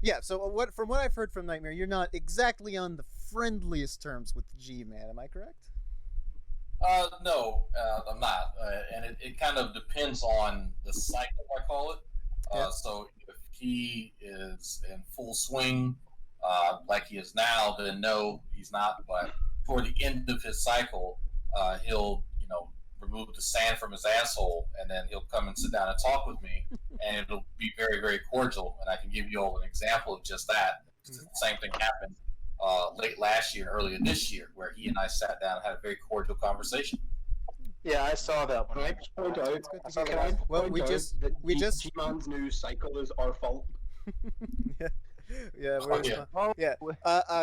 Yeah, so from what I've heard from Nightmare, you're not exactly on the friendliest terms with G-Man, am I correct? No, I'm not. And it kind of depends on the cycle, I call it. Yeah. So if he is in full swing, like he is now, then no, he's not. But toward the end of his cycle, he'll, remove the sand from his asshole, and then he'll come and sit down and talk with me, and it'll be very, very cordial. And I can give you all an example of just that. Mm-hmm. The same thing happened late last year and earlier this year, where he and I sat down and had a very cordial conversation. Yeah, I saw that one. Can I just point out? Well, we just G-Man's new cycle is our fault. Yeah.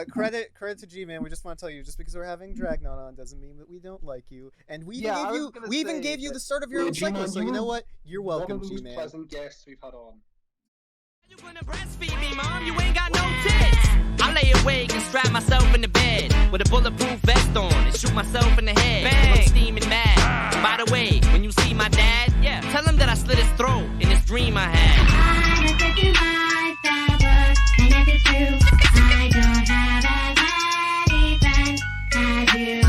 Credit to G-Man. We just want to tell you, just because we're having Dragnauct on doesn't mean that we don't like you. And we even gave you the start of your own cycle. So you know what? You're welcome, G-Man. One of the most pleasant guests we've had on. You gonna breastfeed me, Mom? You ain't got no tits. I lay awake and strap myself in the bed with a bulletproof vest on and shoot myself in the head. Bang! I'm steaming mad. By the way, when you see my dad, tell him that I slit his throat in this dream I had. I had a second life that was never true. I don't have as many friends as you.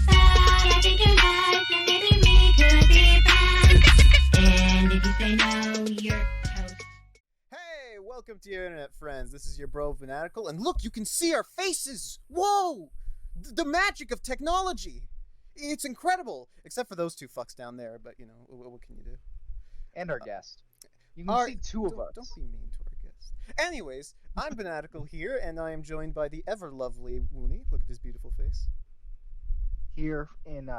But I think you like and maybe we could be friends. And if you say no, you're toast. Hey, welcome to your internet friends. This is your bro Fanatical, and look, you can see our faces. Whoa! The magic of technology. It's incredible, except for those two fucks down there. But what can you do? And our guest. You can see two of us. Don't be mean to our guest. Anyways, I'm Fanatical here, and I am joined by the ever lovely Woony. Look at his beautiful face. Here in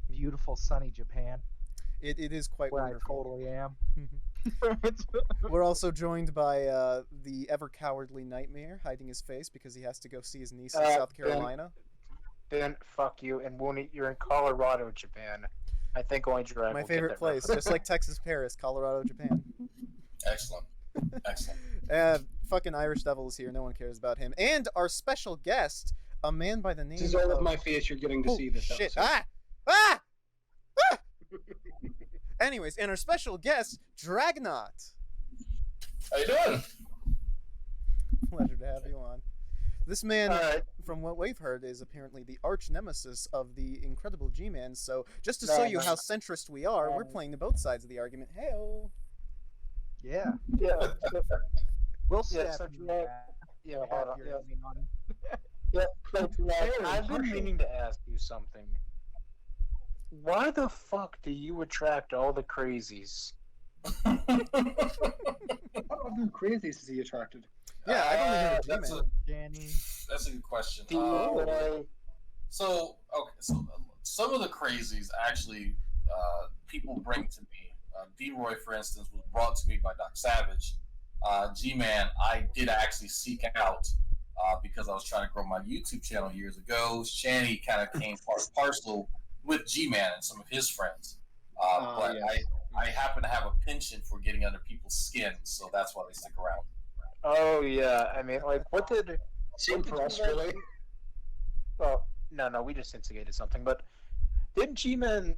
beautiful sunny Japan. It is quite where wonderful. I totally am. We're also joined by the ever cowardly Nightmare, hiding his face because he has to go see his niece in South Carolina. Ben, fuck you. And Woony, you're in Colorado, Japan. I think only Drag my favorite place, just like Texas, Paris, Colorado, Japan. Excellent. Fucking Irish Devil is here. No one cares about him. And our special guest, a man by the name of... This is all of my face you're getting to see this shit. episode. Ah! Anyways, and our special guest, Dragnauct. How you doing? Pleasure to have you on. This man, from what we've heard, is apparently the arch nemesis of the incredible G-Man. So, just to show you how centrist we are, we're playing to both sides of the argument. Hey-oh. Yeah. We'll step hold on. I've been meaning to ask you something. Why the fuck do you attract all the crazies? What other crazies is he attracted? Yeah, I've only heard of G-Man. Shanny. That's a good question. So some of the crazies actually people bring to me. D-Roy, for instance, was brought to me by Doc Savage. G-Man, I did actually seek out because I was trying to grow my YouTube channel years ago. Shanny kind of came part and parcel with G-Man and some of his friends. But yes. I happen to have a penchant for getting under people's skin, so that's why they stick around. Oh, yeah. I mean, like, what did... Same for us, really? Well, no, we just instigated something, but didn't G-Man...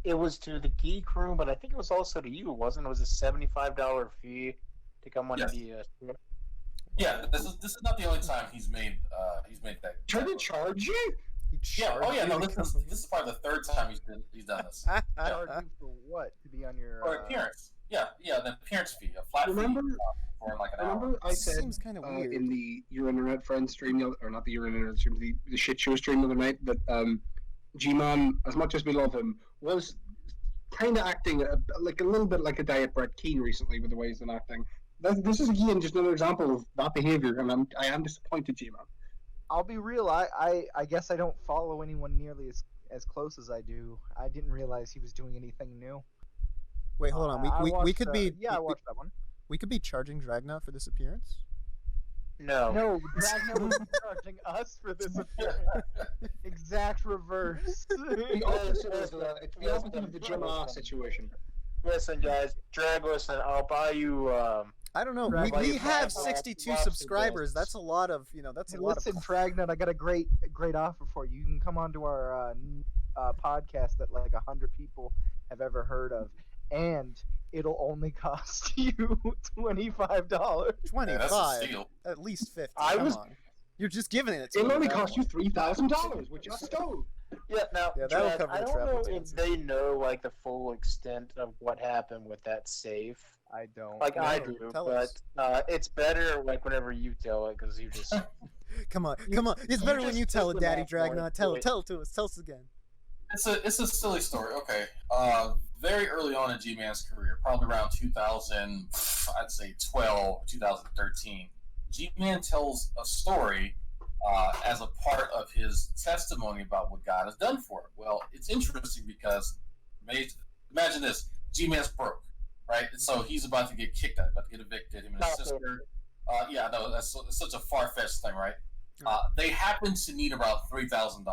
It was to the Geek Room, but I think it was also to you, wasn't it? It was a $75 fee to come on the... Yeah, this is not the only time he's made that. Trying to charge you? No, this is probably the third time he's done this. Charge you for what? To be on your... For appearance. Yeah, the appearance fee, a flat fee for like an hour. Remember I said seems kind of weird. In the Your Internet Friends stream, or not the Your Internet stream, the shit show stream the other night, that G-Man, as much as we love him, was kind of acting like a little bit like a diet Brett Keane recently with the way he's been acting. This is again just another example of that behavior, and I am disappointed, G-Man. I'll be real. I guess I don't follow anyone nearly as close as I do. I didn't realize he was doing anything new. Wait, hold on. We could be. I watched that one. We could be charging Dragnauct for this appearance. No, Dragnauct was charging us for this appearance. Exact reverse. The opposite is it's the opposite of the Jim R situation. Listen, guys, listen, I'll buy you. I don't know. We have 62 subscribers. That's a lot of, that's a lot of... Listen, Dragnauct, I got a great offer for you. You can come onto our podcast that like 100 people have ever heard of, and it'll only cost you $25. 25. that's a steal. At least 50. I Come was- on. You're just giving it to It'll him only at that cost you point. $3,000, which is stole. Yeah, now, Yeah, that'll Drag, cover I the don't travel know expenses. if they know like the full extent of what happened with that safe. I don't. Like I No, do, tell but us. it's better like whenever you tell it because you just. Come on. It's you better when just you tell it, took Daddy them off more Dragnaught. Tell into it. Tell it to us. Tell us again. It's a silly story. Okay. Very early on in G-Man's career, probably around 2000, I'd say 12, 2013, G-Man tells a story as a part of his testimony about what God has done for him. Well, it's interesting because imagine this: G-Man's broke, right? And so he's about to get kicked out, about to get evicted. Him and his sister. Yeah, no, that's such a far-fetched thing, right? They happen to need about $3,000,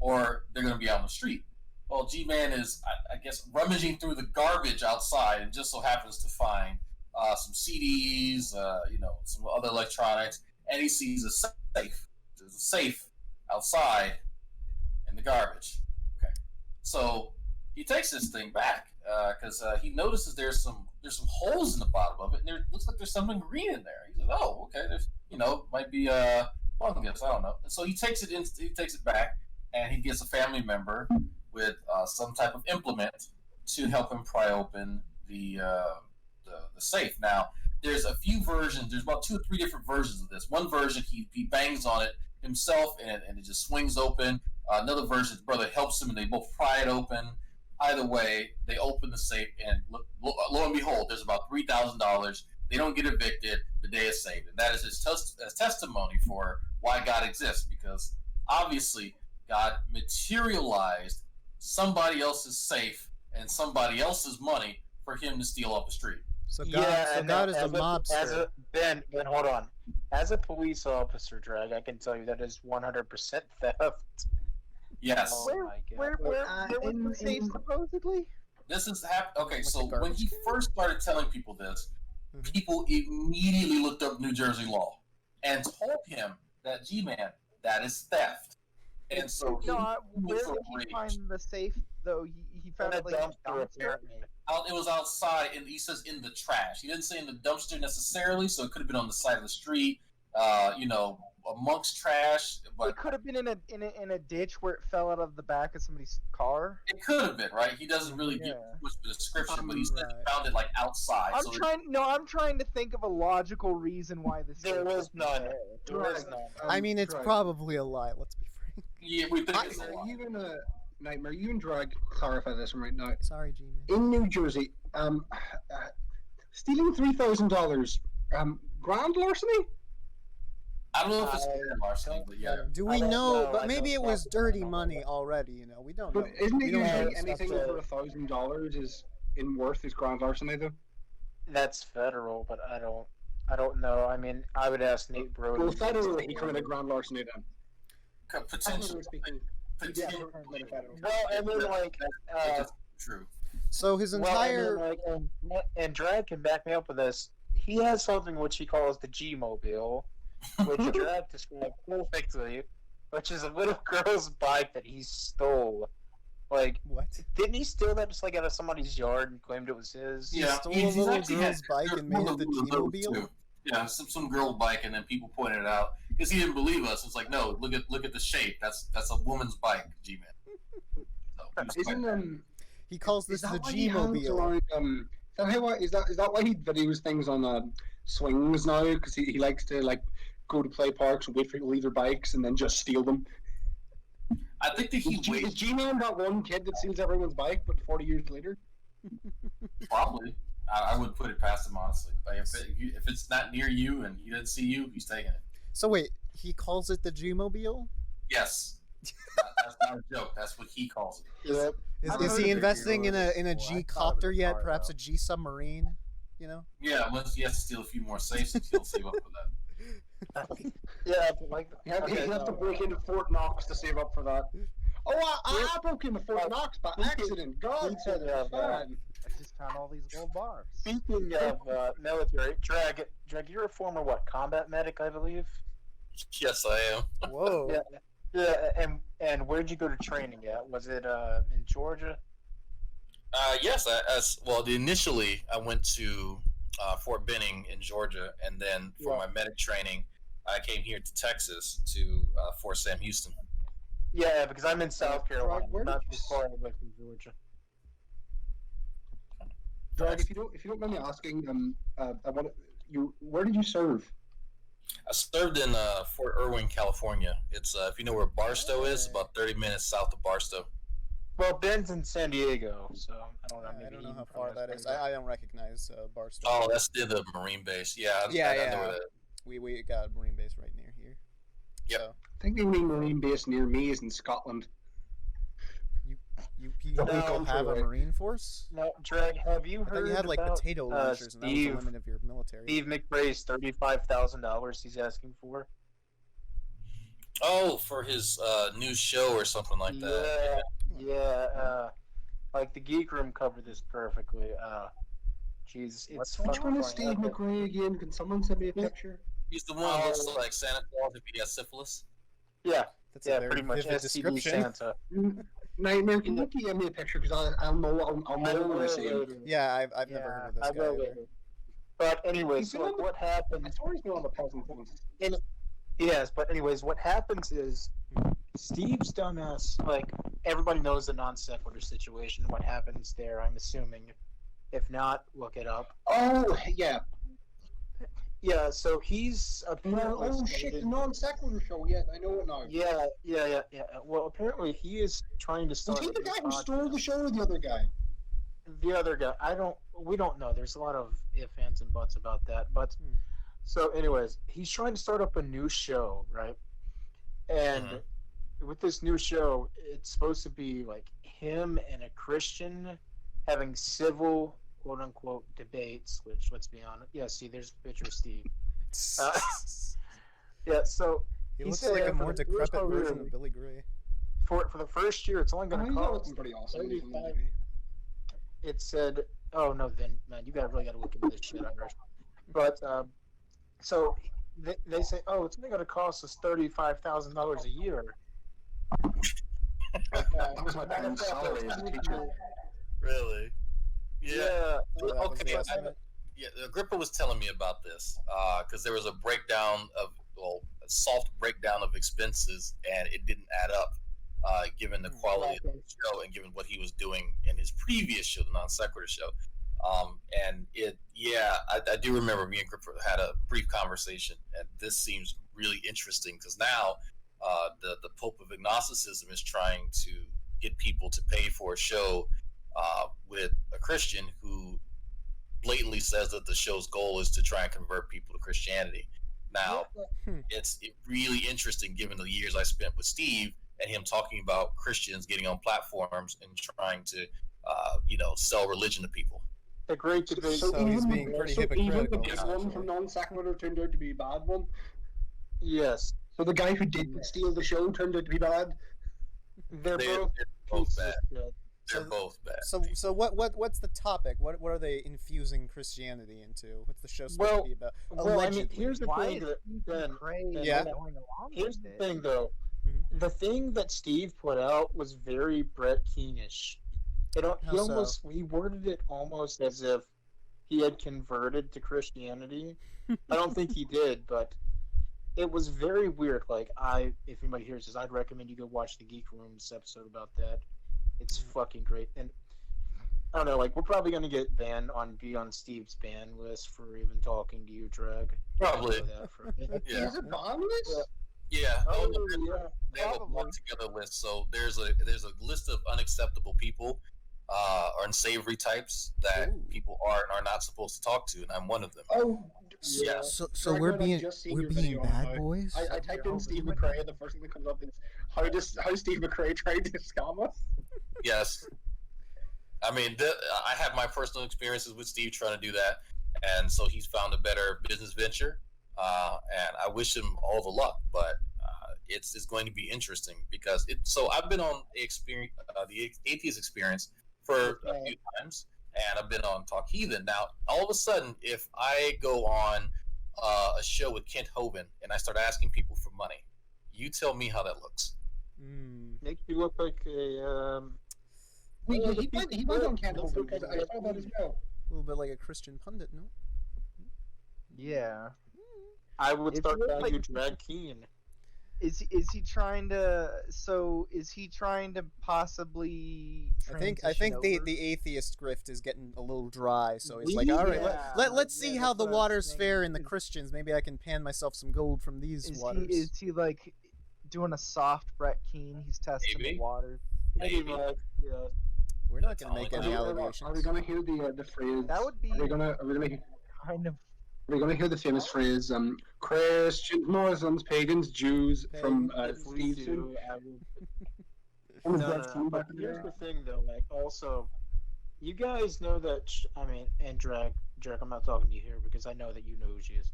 or they're going to be out on the street. Well, G-Man is, I guess, rummaging through the garbage outside, and just so happens to find some CDs, some other electronics, and he sees a safe. There's a safe outside in the garbage. Okay, so he takes this thing back because he notices there's some holes in the bottom of it, and there looks like there's something green in there. He says, "Oh, okay, there's might be fungus. I don't know." And so he takes it back, and he gets a family member with some type of implement to help him pry open the safe. Now, there's a few versions. There's about 2 or 3 different versions of this. One version, he bangs on it himself, and it just swings open. Another version, his brother helps him, and they both pry it open. Either way, they open the safe, and lo and behold, there's about $3,000. They don't get evicted. The day is saved. And that is his testimony for why God exists, because obviously God materialized somebody else's safe and somebody else's money for him to steal off the street. So God is the mobster. Ben, hold on. As a police officer, Drag, I can tell you that is 100% theft. Yes. Oh Where my God. where was the safe supposedly? This is okay. Like So the when garbage he can? first started telling people this, Mhm. people immediately looked up New Jersey law and told him that G-Man, that is theft. And so he Where was did he enraged. find the safe though? He found In it a like dumpster, apparently. It was outside, and he says in the trash. He didn't say in the dumpster necessarily, so it could have been on the side of the street, amongst trash. It But could have been in a ditch where it fell out of the back of somebody's car. it could have been, right? He doesn't really give Yeah. much of a description, but he said Right. he found it like outside. I'm so trying to think of a logical reason why this. There was none. There was Right. none. I mean, it's Drag. probably a lie. Let's be frank. yeah, we think it's a Are lie. you gonna Nightmare? You and Drag clarify this right now. Sorry, G-Man. In New Jersey, stealing $3,000, grand larceny? I don't know if it's I grand larceny, but yeah. Do I we don't know? know. But I maybe it don't was know. dirty money already. We don't know. But isn't it We don't know usually this anything stuff, over $1,000 is in worth is grand larceny though? That's federal, but I don't know. I mean, I would ask Nate Brody. Well, federally he committed grand larceny then. Potentially. Technically speaking, Potentially. Well, I mean, like, That's true. So his entire and Drag can back me up with this. He has something which he calls the G-Mobile, which Drag described perfectly, which is a little girl's bike that he stole. Like, what? didn't he steal that just like out of somebody's yard and claimed it was his? Yeah, stole he's a little actually girl's had- bike and made it the little G-Mobile? too. Yeah, some girl bike, and then people pointed it out because he didn't believe us. It's like, no, look at the shape. That's a woman's bike, G-Man. So, he was quite- isn't He calls is this that the why he hangs G-Mobile. around, is that why he videos things on swings now? Because he likes to like go to play parks and wait for people to leave their bikes and then just steal them. I think that he Is waits G-Man that one kid that steals everyone's bike, but 40 years later? probably. I would put it past him honestly. Like if it's not near you and he doesn't see you, he's taking it. So wait, he calls it the G-Mobile? Yes, that's not a joke. That's what he calls it. Yep. I've Is heard he of investing in a G-Mobile before. I thought it G-copter was a yet? car, Perhaps though. a G-submarine? Yeah, once he has to steal a few more safes, he'll save up for that. Yeah, but like, You have, okay, you have to no. break into Fort Knox to save up for that. Oh, I broke into Fort Knox by accident. God said it. Fine. I just found all these gold bars. Speaking of military, Drag, you're a former combat medic, I believe. Yes, I am. Whoa. Yeah, and where'd you go to training at? Was it in Georgia? Yes. Initially I went to Fort Benning in Georgia, and then for my medic training, I came here to Texas to Fort Sam Houston. Yeah, because I'm in South Carolina, where not did too far away from Georgia. Drag, if you don't mind me asking, where did you serve? I served in Fort Irwin, California. It's if you know where Barstow is, about 30 minutes south of Barstow. Well, Ben's in San Diego, so I don't know. I Maybe don't know he how probably far that knows is. better. I don't recognize Barstow. Oh, that's near the Marine base. Yeah, I know where that is. We got a Marine base right near here. Yep. So, I think the only Marine base near me is in Scotland. you people have a Marine force? No, Drag, have you I thought heard you had like about potato launchers, and that was the limit of your military. Steve McRae's $35,000 he's asking for? Oh, for his new show or something like that. Yeah. Like the Geek Room covered this perfectly. Jeez, it's Which one is funny. Steve McRae again? Can someone send me a picture? He's the one who looks like Santa Claus if he has syphilis. Yeah, That's a very pretty much vivid STD description. Santa. Nightmare, can you give me a picture? Because I'll know when I see him. Yeah, I've never heard of this guy either. But anyways, He's so been like, on the- what happens? It's always been on the peasant ones. Yes, but anyways, what happens is Steve's dumbass. Like everybody knows the non sequitur situation. What happens there? I'm assuming. If not, look it up. Oh, yeah. Yeah, so he's apparently. Oh, shit, the non sequitur show. Yeah, I know it now. Yeah. Well, apparently he is trying to Was start. he the a guy new who stole podcast. the show or the other guy? The other guy, we don't know. There's a lot of ifs, ands, and buts about that. But so, anyways, he's trying to start up a new show, right? And with this new show, it's supposed to be like him and a Christian having civil, quote unquote, debates. Which, let's be honest, yeah. See, there's a picture of Steve. Yeah, so He he looks said like a for more the decrepit first version year- of Billy Gray. for the first year, it's only going to He's cost looking pretty awesome. 35. It said, "Oh no, then man, you really got to look into this shit." But so they say, "Oh, it's only going to cost us $35,000 a year." That was my parents' salary as a teacher. Really? Yeah. So that was Okay. the estimate? Agrippa was telling me about this because there was a breakdown of, a soft breakdown of expenses, and it didn't add up given the quality of the show and given what he was doing in his previous show, the non sequitur show. I do remember me and Agrippa had a brief conversation, and this seems really interesting because now the Pope of Agnosticism is trying to get people to pay for a show with a Christian who blatantly says that the show's goal is to try and convert people to Christianity. Now, it's really interesting given the years I spent with Steve and him talking about Christians getting on platforms and trying to, sell religion to people. The great debate. So he's being pretty Even the hypocritical. big one from non sequitur turned out to be a bad one. Yes, So the guy who did steal the show turned out to be bad. they're both both pieces bad. of shit. They're both bad. So what's the topic? What are they infusing Christianity into? What's the show supposed to be about? Well, I mean, Allegedly. here's the Why thing. is That, Ben, Yeah. going along here's with the it? thing, though. Mhm. The thing that Steve put out was very Brett Keane-ish. How so? He worded it almost as if he had converted to Christianity. I don't think he did, but it was very weird. Like, if anybody hears this, I'd recommend you go watch the Geek Rooms episode about that. It's fucking great. And I don't know, like, we're probably gonna get be on Steve's ban list for even talking to you, Drag. Probably. I know that for a bit. Yeah. Is it ban list? Yeah. Oh, They have a probably. walk together list. So there's a list of unacceptable people or unsavory types that Ooh. people are and are not supposed to talk to, and I'm one of them. Oh, Yeah. So Drag we're Raid, I've being just seen we're your being video on bad how- boys. I typed in Steve McRae, and the first thing that comes up is how Steve McRae tried to scam us. Yes. I mean, I have my personal experiences with Steve trying to do that, and so he's found a better business venture, and I wish him all the luck. But it's going to be interesting because So I've been on the atheist experience for a few times, and I've been on Talk Heathen. Now, all of a sudden, if I go on a show with Kent Hovind and I start asking people for money, you tell me how that looks. Makes you look like a he went on cannibalism because I saw that as well. A little bit like a Christian pundit, no? Yeah. I would If start you calling like- you Drag Keane. Is he trying to? So is he trying to possibly? I think transition over? the atheist grift is getting a little dry, so he's We- like, all right, Yeah, let's see yeah, how that's the what I was waters saying. fare in the Christians. Maybe I can pan myself some gold from these waters. Is he like doing a soft Brett Keane? He's testing Maybe. the waters. Pretty Maybe. much, yeah. We're not That's going to make all I any know. allegations. Are we gonna hear the phrase? That would be Are we gonna kind of. hear the famous phrase? Christians, Muslims, pagans, Jews from If we Steve. do, I would. From No, Brett no, Keane no. back But in the here's day. the thing, though. Like, also, you guys know that. And Drag, I'm not talking to you here because I know that you know who she is.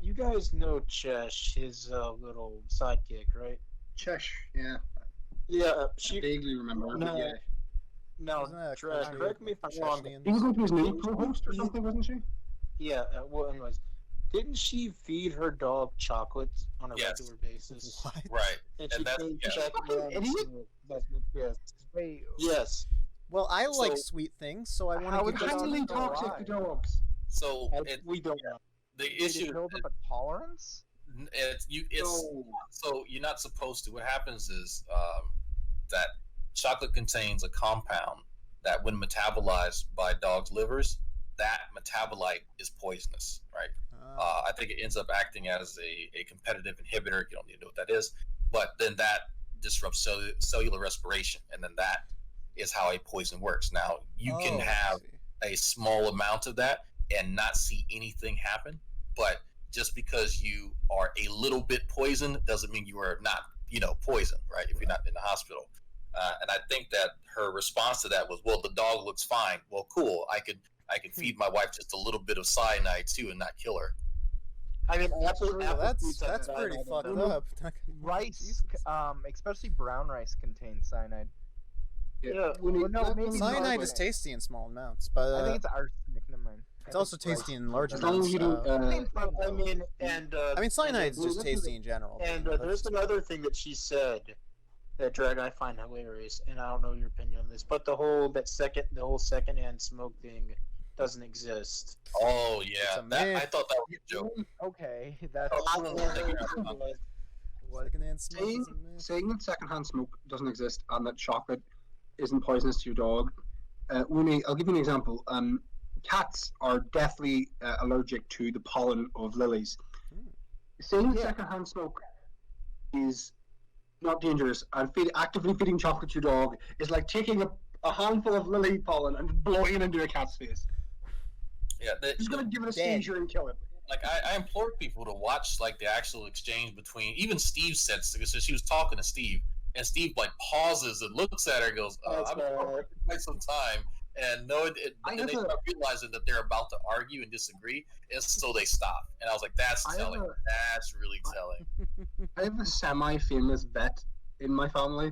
You guys know Chesh, his little sidekick, right? Chesh, yeah, Yeah, I she. vaguely remember. No, Yeah. No, Isn't that a Drag. country Correct me if I'm wrong. Chechenians? He was going to his new co-host or something, wasn't she? Yeah. Well, anyways, didn't she feed her dog chocolates on a Yes. regular basis? What? Right. And And she that's- came yeah. checking Fucking on idiot. Snoop. Yes. Wait. Yes. Well, I like So- sweet things, so I How want would to you give know it Highly so toxic why? to dogs. So We don't know. the Did it issue build up a tolerance? it's No. so you're not supposed to. What happens is that chocolate contains a compound that, when metabolized by dogs' livers, that metabolite is poisonous, right? I think it ends up acting as a competitive inhibitor. You don't need to know what that is, but then that disrupts cellular respiration, and then that is how a poison works. Now, you can have a small amount of that and not see anything happen, but just because you are a little bit poisoned doesn't mean you are not, poisoned, right? If you're not in the hospital. And I think that her response to that was, well, the dog looks fine. Well, cool. I could feed my wife just a little bit of cyanide too and not kill her. I mean, Well, apple that's fruits have pretty cyanide in fucked them. up. Rice, Jesus. especially brown rice, contains cyanide. Yeah. Well, no, maybe Cyanide not. is tasty in small amounts, but I think it's arsenic. Never mind. it's also tasty in large As long amounts. as you don't. I mean, and I mean, cyanide is and, just tasty in general. And but there's another thing that she said that Drag I find hilarious, and I don't know your opinion on this, but the whole secondhand smoke thing doesn't exist. Oh It's yeah, a that I myth. thought that was a joke. Okay, that's what? Secondhand smoke is a myth. Saying that secondhand smoke doesn't exist and that chocolate isn't poisonous to your dog. I'll give you an example. Cats are deathly allergic to the pollen of lilies. Saying that secondhand smoke is not dangerous and actively feeding chocolate to your dog is like taking a handful of lily pollen and blowing it into a cat's face. Yeah, Who's going to give it a Dead. seizure and kill it? like I implore people to watch like the actual exchange between. Even Steve said, so she was talking to Steve, and Steve like pauses and looks at her and goes, "I've been talking for quite some time." And and they start realizing that they're about to argue and disagree, and so they stop. And I was like, "That's telling. That's really telling." I have a semi-famous vet in my family,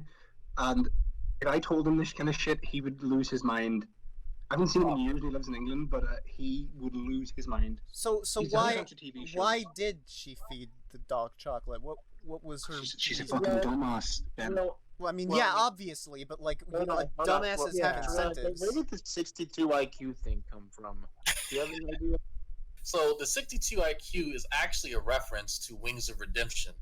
and if I told him this kind of shit, he would lose his mind. I haven't seen him in years. He lives in England, but he would lose his mind. So He's done a why bunch of TV shows. why did she feed the dog chocolate? What was her? She's a reason? fucking dumbass, Ben. Well, I mean, Well, yeah, I mean- obviously, but like, Hold on. dumbasses Well, have Drag, incentives. Where did the 62 IQ thing come from? Do you have any idea? So the 62 IQ is actually a reference to Wings of Redemption.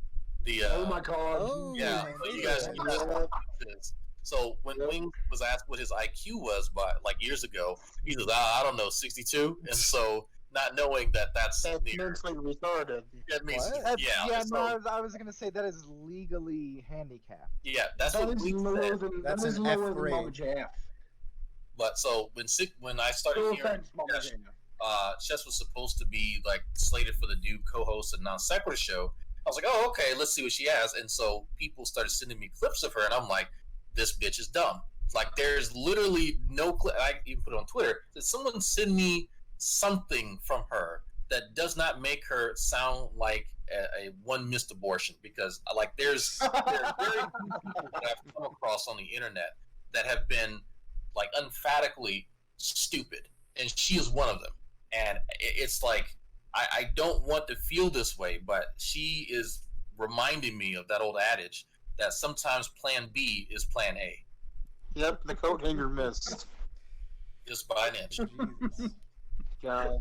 The Oh my god. Oh, yeah, my so you favorite. guys know what it is. So when Wings was asked what his IQ was by like years ago, he says, I don't know, 62. And so not knowing that that's That's near, mentally retarded. that means What? yeah, no, I was gonna say that is legally handicapped. yeah, that's That what is Wings lower said. than That's that is an lower F than Mama grade. JF. But so when I started No hearing offense, Mama Chess, JF. Chess was supposed to be like slated for the new co-host of Non Sequitur show, I was like, oh, okay, let's see what she has. And so people started sending me clips of her, and I'm like, this bitch is dumb. Like, there's literally no clip. I even put it on Twitter. Did someone send me something from her that does not make her sound like a one missed abortion? Because like, there are very few people that I've come across on the internet that have been like emphatically stupid, and she is one of them. And it's like, I don't want to feel this way, but she is reminding me of that old adage that sometimes plan B is plan A. Yep, the coat hanger missed. Just by an inch. Jesus. God,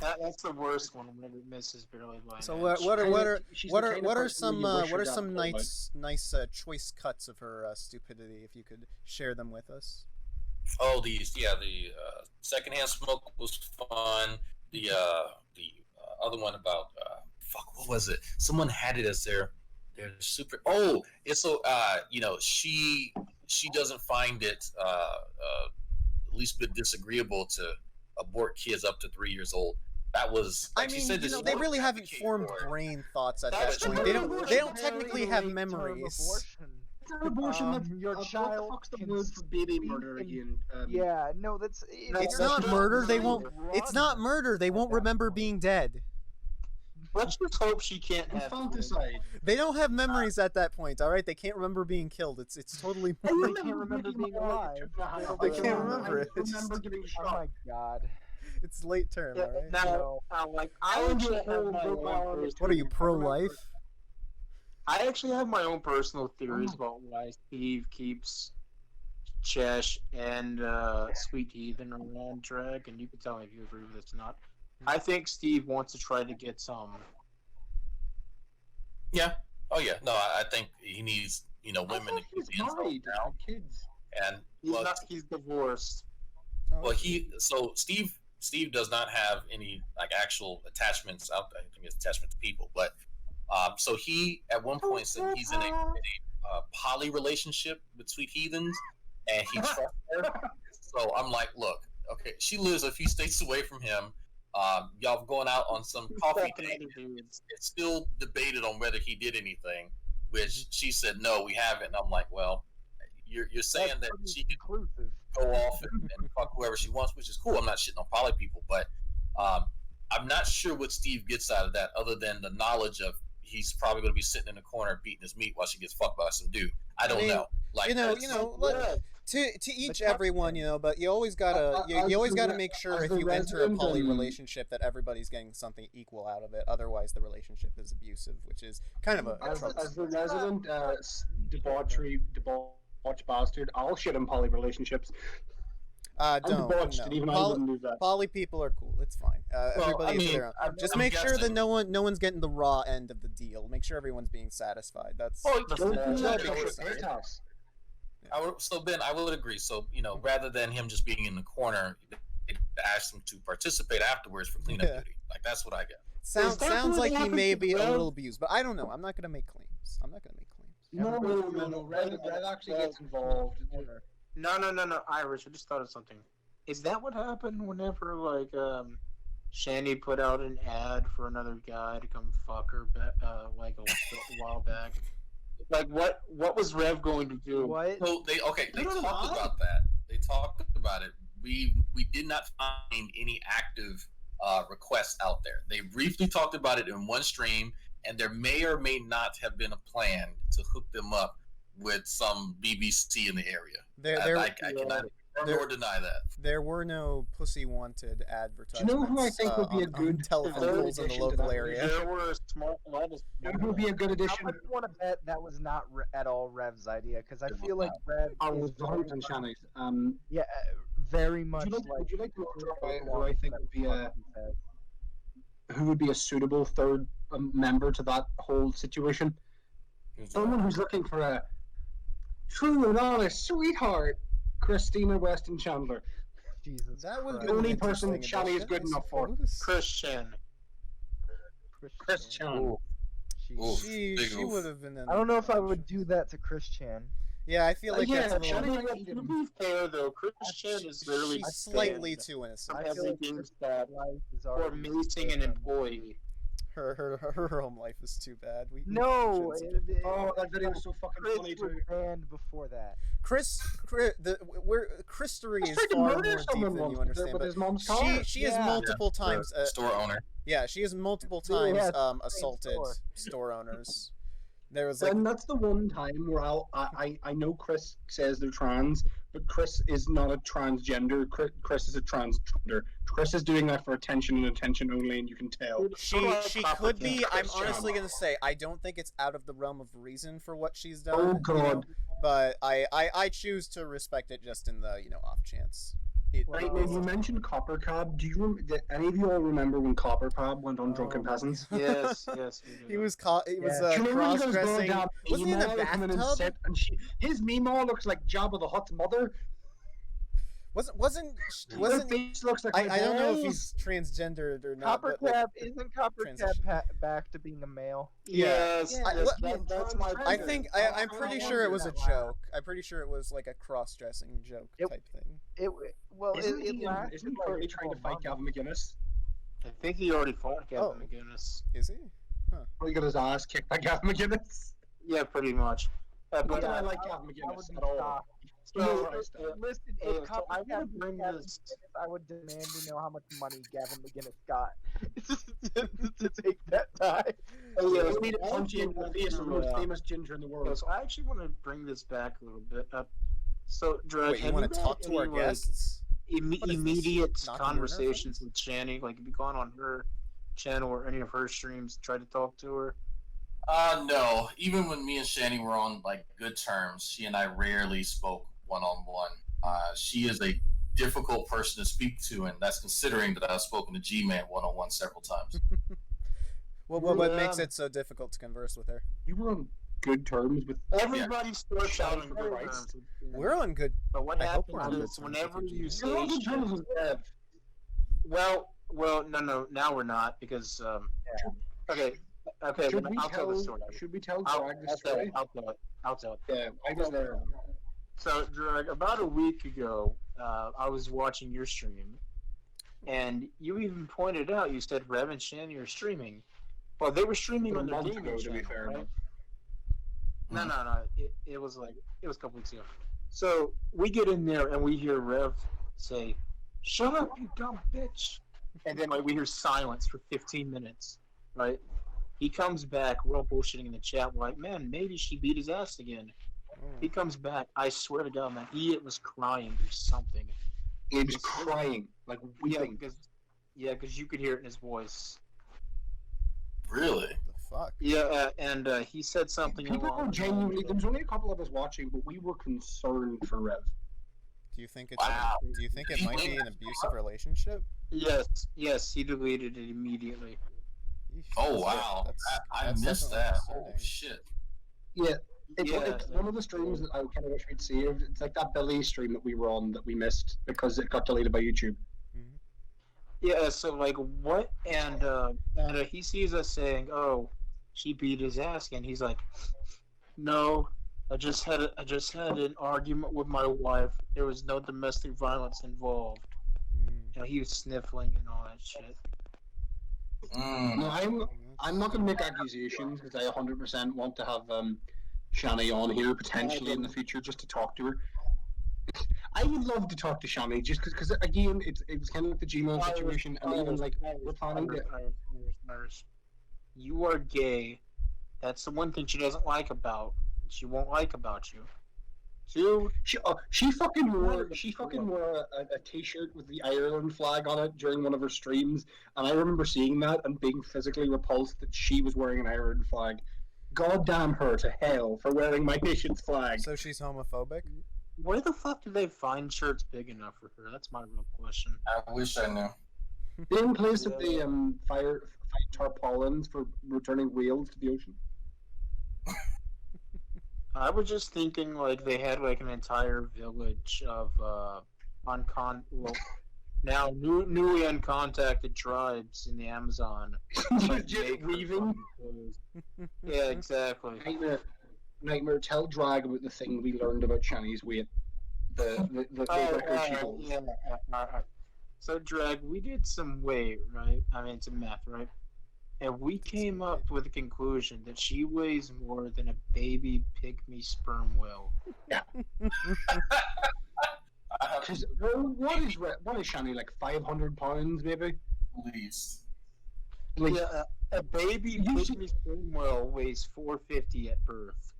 that's the worst one when it misses barely by an So inch. what are She's the kind of person some where you wish her some got pulled out. nice choice cuts of her stupidity, if you could share them with us? Oh, the secondhand smoke was fun. The other one about fuck, what was it? Someone had it as their super. Oh, it's so she doesn't find it the least bit disagreeable to abort kids up to 3 years old. That was. I Like she mean, said, you know, this they woman really haven't advocated formed for it. brain thoughts at That's that point. true. They don't Very technically have late term memories. abortion. It's an abortion. Your what child the fuck's the can word for baby speak murder in- again? Yeah, no, that's It's that's not just murder. They really won't. It's not murder. They won't remember being dead. Let's just hope she can't have Infanticide. They don't have memories at that point. All right, they can't remember being killed. It's totally. They can't remember being alive. They can't remember it. I remember getting Oh shot. my god. It's late term. Yeah, All right. now, like I actually have my own What are you, pro-life? I actually have my own personal theories about why Steve keeps Chesh and Sweet Heathen around Drag, and you can tell me if you agree with this or not. I think Steve wants to try to get some. Yeah. Oh yeah. No, I think he needs women to keep He's the insult married. down. Have kids. And He's well, not. He's divorced. well, Steve does not have any like actual attachments out there. I think it's attachment to people, but so he at one point said he's in a poly relationship with Sweet Heathens, and he trusts her. So I'm like, look, okay, she lives a few states away from him. Y'all going out on some coffee date. It's still debated on whether he did anything, which she said no, we haven't. And I'm like, well, you're saying that she can Conclusive. go off and fuck whoever she wants, which is cool. I'm not shitting on poly people, but I'm not sure what Steve gets out of that other than the knowledge of he's probably going to be sitting in the corner beating his meat while she gets fucked by some dude. I don't know. Like to each everyone, but you always gotta you always gotta make sure if you enter a poly relationship that everybody's getting something equal out of it. Otherwise, the relationship is abusive, which is kind of a As trope. the resident debauched bastard, I'll shit in poly relationships. I'm Don't. debauched, No. and even I wouldn't do that. Poly people are cool. It's fine. Everybody is their own. Just make sure that no one's getting the raw end of the deal. Make sure everyone's being satisfied. That's. Oh, Don't do that's that a big at thing. his house. So Ben, I would agree. So rather than him just being in the corner, they asked him to participate afterwards for cleanup duty. Like that's what I get. Sounds like he may be a little abused, but I don't know. I'm not gonna make claims. No. Red actually gets involved. No, Irish. I just thought of something. Is that what happened whenever Shanny put out an ad for another guy to come fuck her like a while back? Like what was Rev going to do? What? So they talked about that. They talked about it. We did not find any active requests out there. They briefly talked about it in one stream, and there may or may not have been a plan to hook them up with some BBC in the area. I cannot confirm or deny that. There were no pussy wanted advertisements. Do you know who I think would be a on good telephone poles in the addition to local that area? There were a lot of. You know who would be a good I addition? would want to bet that was not at all Rev's idea, because I feel like Rev I is was very 100% much- Shanny's. Yeah, very much. Would you like to know who I think would be a suitable third member to that whole situation? Someone who's looking for a true and honest sweetheart, Christina Weston Chandler. Jesus. That would Christ. be The an only person interesting Shanny is addition, good I enough for. suppose. Christian. Christian. Ooh. She Big oof. would have been. I don't know if I would do that to Christian. Yeah, I feel like that's a little. Shanny, To be fair though, Christian is literally She's slightly too innocent. I feel like everything that life is for already macing an employee. Her home life is too bad. No, Oh, that video was so fucking Chris funny was too. banned before that. Christery is Freaking far more murder deep someone than once you understand. with But his mom's car. she has Yeah. multiple times. Store owner. Yeah, she has multiple Yeah, times it's the same assaulted store. store owners. There was like And that's the one time where I know Chris says they're trans, but Chris is not a transgender. Chris is a transgender. Chris is doing that for attention and attention only, and you can tell. she could be. I'm Chris honestly Chan. gonna say I don't think it's out of the realm of reason for what she's done. Oh you God! know, but I choose to respect it just in the off chance. Right, now you mentioned Copper Cab. Did any of you all remember when Copper Cab went on Drunken Peasants? Yes. He was he was Do you remember when he goes, cross-dressing. "Goddamn Wasn't he in a Meemaw coming in bathtub? set," and his Meemaw looks like Jabba the Hutt's mother. Wasn't Her face looks like I don't know if balls. he's transgendered or not. Copper but, like, Cab isn't Copper transition. Cab back to being a male? Yes. I- yes, what- that's my. I think I'm pretty sure it was a That joke. I'm pretty sure it was like a cross-dressing joke It- type thing. Isn't he currently trying to fight Gavin McGinnis? I think he already fought Kevin Oh. McGinnis. Is he? Or he got his ass kicked by Gavin McGinnis? Yeah, pretty much. Not But that I like I Gavin would McGinnis be at all. shocked. So, Listen, so if Copper I Cab wanna was bring Gavin this- McGinnis, I would demand to know how much money Gavin McGinnis got to take that die. Oh, yeah, He made a punch in the face of the most famous ginger in the world. So I actually want to bring this back a little bit. So, Drag, Wait, you want to talk to our guests? What is this? Immediate Knocking your conversations with Shanny? Like, have you gone on her channel or any of her streams to try to talk to her? No. Even when me and Shanny were on like good terms, she and I rarely spoke one-on-one. She is a difficult person to speak to, and that's considering that I've spoken to G-Man one-on-one several times. What makes it so difficult to converse with her? You were on good terms with Everybody starts Shout out on for good Christ. terms. We're on good. But what I hope we're on happens good is terms with whenever you, you Gina. say You're on good shit- terms with Bev. well, no, now we're not okay, Should but we I'll tell the tell? story. Should we tell I'll Drag the tell story? it. I'll tell it. Yeah, I was there. So, Drag, about a week ago, I was watching your stream, and you even pointed out, you said Rev and Shanny are streaming. Well, they were streaming A on their month gaming ago, to be channel, fair. right? No. It was a couple weeks ago. So, we get in there, and we hear Rev say, "Shut up, you dumb bitch." And then, we hear silence for 15 minutes, right? He comes back, we're all bullshitting in the chat. We're like, man, maybe she beat his ass again. He comes back. I swear to God, man, he was crying or something. He was crying, like Yeah, weeping. because you could hear it in his voice. Really? The fuck? Yeah, and he said something. People along were the genuinely. lines There was only a couple of us watching, but we were concerned for Rev. Do you think it's? Wow. Do you think it might be an abusive relationship? Yes, he deleted it immediately. Yeesh, Oh that's- wow! that's- I that's missed definitely that. concerning. Oh shit! Yeah, it's Yeah. one of the streams that I kind of wish we'd see. It's like that Billy stream that we were on that we missed because it got deleted by YouTube. Yeah, so what? And he sees us saying, "Oh, she beat his ass," and he's like, "No, I just had an argument with my wife. There was no domestic violence involved." He was sniffling and all that shit. No, I'm not going to make accusations because I 100% want to have Shanny on here potentially in the future just to talk to her. I would love to talk to Shanny just because again, it was kind of like the Gmail situation, and even like we're planning to. Iris, you are gay. That's the one thing she doesn't like about. She won't like about you. Two. She fucking wore a t-shirt with the Ireland flag on it during one of her streams, and I remember seeing that and being physically repulsed that she was wearing an Ireland flag. God damn her to hell for wearing my nation's flag. So she's homophobic? Where the fuck do they find shirts big enough for her? That's my real question. I wish I knew. In place of the fight tarpaulins for returning whales to the ocean. I was just thinking they had an entire village of now newly uncontacted tribes in the Amazon. Just weaving. Yeah, exactly. Nightmare, tell Drag about the thing we learned about Shanny's weight. The record she holds. Alright. So, Drag, we did some weight, right? I mean, some math, right? And we came up with the conclusion that she weighs more than a baby pygmy sperm whale. Because what is Shanny, like 500 pounds maybe? At least. Like, a baby baby sperm whale weighs 450 at birth.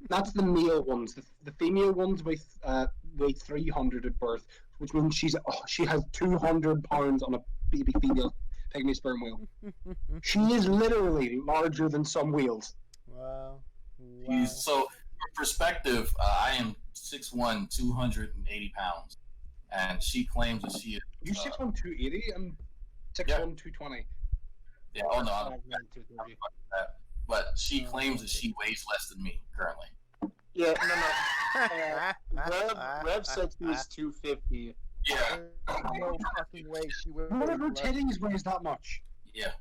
that's the male ones. The female ones weigh 300 at birth, which means she has 200 pounds on a baby female pygmy sperm whale. She is literally larger than some whales. Wow. So, for perspective, I am 6'1", 280 pounds, and she claims that she is. You 6'1", 280, I'm 6'1", 220. Yeah. Oh no, I'm that. But she claims that she weighs less than me currently. Yeah, no. Rev said she was 250. Yeah. No fucking way she would. One of her teddies weighs that much. Yeah.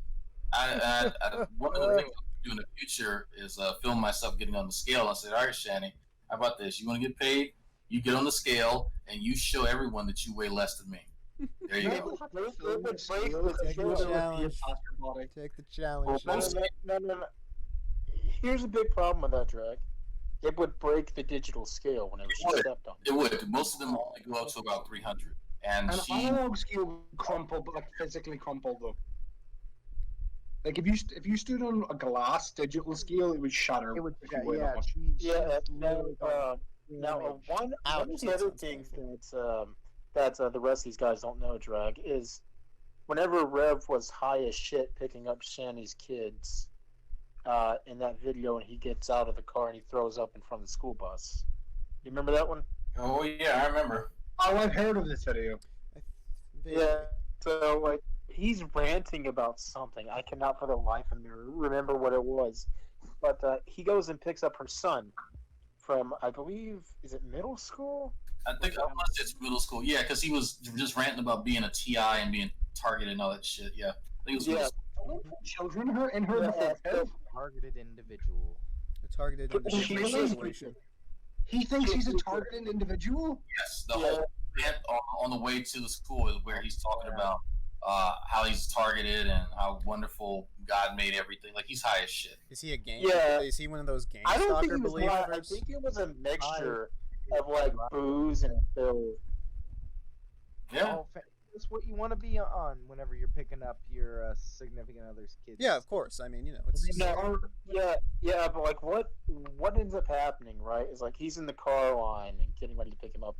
One of the things I'll do in the future is film myself getting on the scale. I said, all right, Shanny, how about this? You want to get paid? You get on the scale and you show everyone that you weigh less than me. There you go. Take the challenge. No. Here's a big problem with that, Drag. It would break the digital scale whenever she stepped on it. It would. Most of them only go up to about 300. And An she. analog scale would crumple, but like physically crumple though. Like if you stood on a glass digital scale, it would shatter. It would, if you weighed that much. Now, one of the other things that the rest of these guys don't know, Drag, is whenever Rev was high as shit picking up Shanny's kids in that video, and he gets out of the car and he throws up in front of the school bus. You remember that one? Oh yeah, I remember. Oh, I've heard of this video. Yeah. So like he's ranting about something. I cannot for the life of me remember what it was. But he goes and picks up her son from, I believe, is it middle school? I think it's middle school. Yeah, because he was just ranting about being a TI and being targeted and all that shit. Yeah, I think it was middle school. Don't put children in her before. Targeted individual. A targeted individual situation. He thinks he's a targeted individual? Yes, the whole bit on the way to the school is where he's talking about how he's targeted and how wonderful God made everything. Like, he's high as shit. Is he a gang? Yeah. Is he one of those gang I don't think stalker it was believers? I think it was a mixture of like booze and pills. Yeah. Oh, that's what you want to be on whenever you're picking up your significant other's kids. Yeah, of course. I mean, it's Yeah, but like what ends up happening, right? Is like he's in the car line and getting ready to pick him up,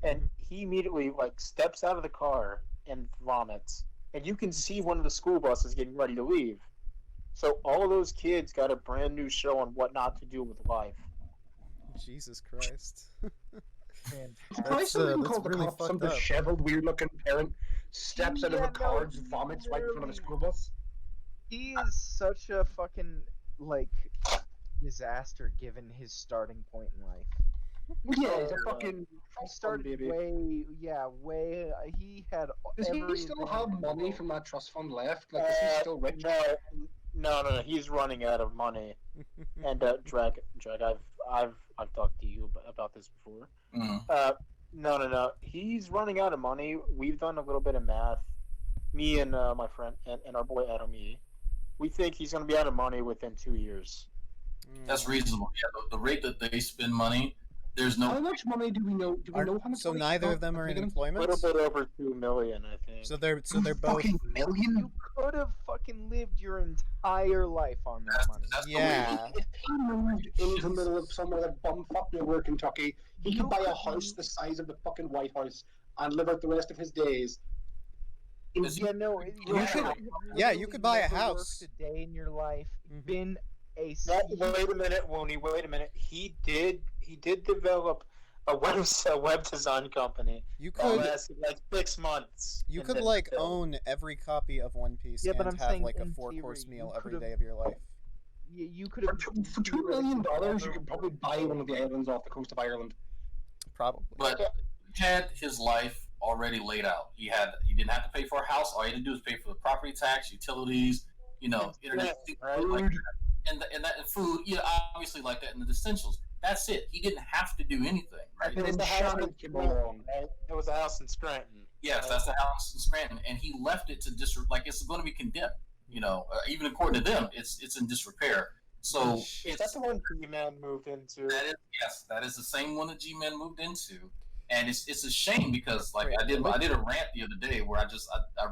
and he immediately like steps out of the car and vomits, and you can see one of the school buses getting ready to leave. So all of those kids got a brand new show on what not to do with life. Jesus Christ. Probably something that's called really the cop, some fucked up. disheveled, weird-looking parent steps out of a car, just vomits right in front of a school bus. He is such a fucking like disaster given his starting point in life. Yeah, he's a fucking. He started baby. way. He had. Does he every still advantage have money from that trust fund left? Like, is he still rich? No. He's running out of money. And Drag, I've talked to you about this before. No. He's running out of money. We've done a little bit of math. Me and my friend and our boy Adam E. We think he's going to be out of money within 2 years. That's reasonable. Yeah, the rate that they spend money, there's no. How much money do we know? Do we know how much? So money neither of them are in A employment. little bit over 2 million, I think. So they're both. Fucking million. You could have fucking lived your entire life on that money. That's Yeah. If he moved into the middle of somewhere like bumfuck nowhere, Kentucky, he could buy a house the size of the fucking White House and live out the rest of his days. Yeah, no. You could buy a house. Worked a day in your life. Been a. Wait a minute, Woney. Wait a minute. He did develop a web design company. You That could. lasted like 6 months. You and could then like failed. own every copy of One Piece Yeah, but and I'm have saying like a in 4-course theory, meal you every could've- day of your life. You could have. For $2 million, you could probably buy one of the islands off the coast of Ireland. Probably. But he had his life already laid out. He didn't have to pay for a house. All he had to do was pay for the property tax, utilities, internet, right? food, like that. and food, obviously like that, and the essentials. That's it. He didn't have to do anything, right? It was then the house Shanny in came Scranton, along. right? It was a house in Scranton. Yes, that's the house in Scranton, and he left it to it's going to be condemned. Even according to them, it's in disrepair. So Is that the one G-Man moved into? that is the same one that G-Man moved into, and it's a shame because I did a rant the other day where I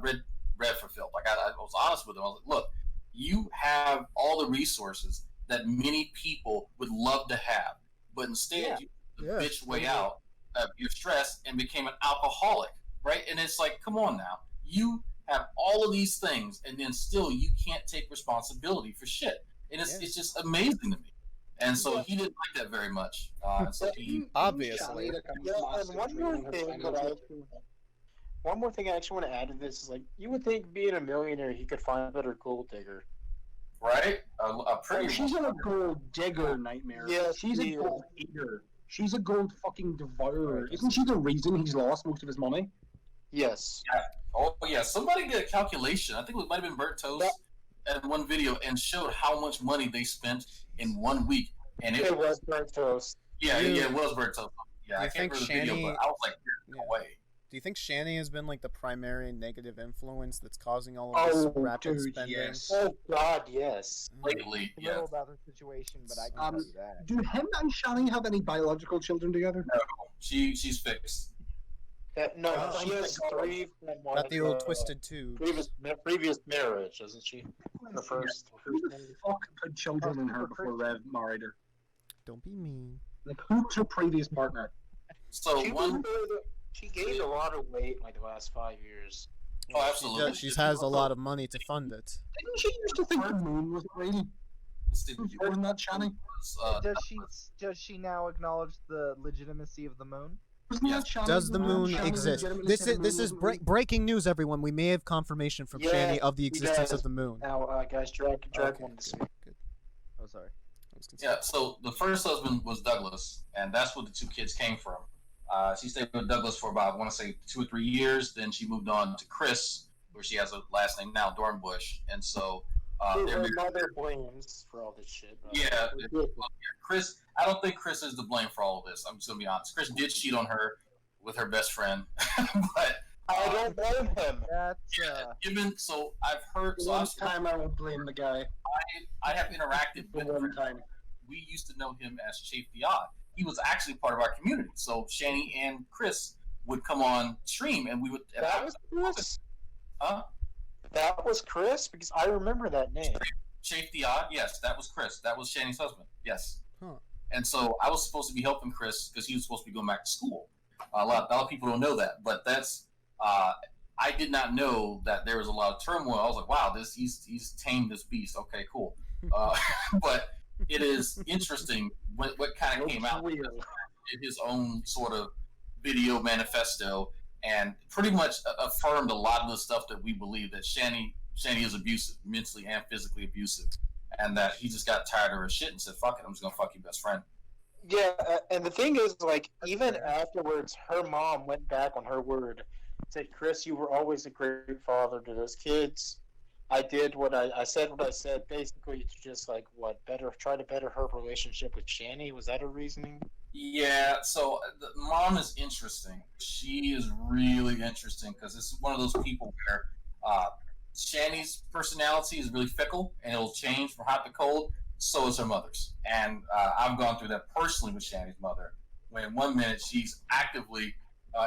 read read for Phil. Like I was honest with him. I was like, look, you have all the resources that many people would love to have, but instead you took the bitch way out of your stress and became an alcoholic, right? And it's like, come on now, you have all of these things, and then still you can't take responsibility for shit, and it's just amazing to me. And so he didn't like that very much. And so he Obviously. And one more thing I actually want to add to this is like you would think being a millionaire he could find a better gold digger. right, a pretty. She's not a gold digger, Nightmare. Yeah, she's a she gold eater. She's a gold fucking devourer. Isn't she the reason he's lost most of his money? Yes. Yeah. Oh yeah, somebody did a calculation. I think it might have been Bert Toast in one video and showed how much money they spent in 1 week, and It was Bert Toast. Yeah, it was Bert Toast. Yeah, I You can't think remember the video, Shanny- but I was like, "There's no way." Do you think Shanny has been like the primary negative influence that's causing all of this rapid spending? yes. Oh God, yes. Lately, A yeah. little about the situation, but I can tell you that. Do him and Shanny have any biological children together? No, she's fixed. No, Oh, she has three from one Got of the old twisted tube. previous marriage, doesn't she? The first. Who the fuck put children in her before Rev married her? Don't be mean. Like, who's her previous partner? So She gained a lot of weight in like the last 5 years. Oh, absolutely. She has a lot of money to fund it. Didn't she used to think the moon wasn't real? Wasn't that Shanny? Does she now acknowledge the legitimacy of the moon? Wasn't Yes. that Shanny? Does the moon Shanny exist? legitimately This said the is moon this is wasn't real? breaking news, everyone. We may have confirmation from Yeah, Shanny of the he existence does. of the moon. Now, guys, Drag Okay, wanted to speak. good. Oh, sorry. I was concerned. Yeah, so the first husband was Douglas, and that's where the two kids came from. She stayed with Douglas for about, I want to say, 2 or 3 years. Then she moved on to Chris, where she has a last name now, Dornbush. And so Her mother blames for all this shit. yeah, Chris, I don't think Chris is to blame for all of this. I'm just going to be honest. Chris did cheat on her with her best friend. But I don't blame him. That's so I've heard, so One time I won't blame the guy. I have interacted with One him. time. We used to know him as Chafe the Odd. He was actually part of our community. So Shanny and Chris would come on stream, and we would. That was Chris. Huh? That was Chris because I remember that name. Chafe the Odd? Yes, that was Chris. That was Shanny's husband. Yes. Huh. And so I was supposed to be helping Chris because he was supposed to be going back to school. A lot of people don't know that, but that's. I did not know that there was a lot of turmoil. I was like, wow, he's tamed this beast. Okay, cool. But it is interesting what kind of came out in his own sort of video manifesto, and pretty much affirmed a lot of the stuff that we believe, that Shanny is abusive, mentally and physically abusive, and that he just got tired of her shit and said, fuck it, I'm just gonna fuck your best friend. Yeah, and the thing is, like, even afterwards, her mom went back on her word. Said, Chris, you were always a great father to those kids. I did what I said what I said, basically to just, like, try to better her relationship with Shanny. Was that her reasoning? Yeah, so the mom is interesting. She is really interesting because this is one of those people where Shanny's personality is really fickle and it'll change from hot to cold. So is her mother's. And I've gone through that personally with Shanny's mother, when 1 minute she's actively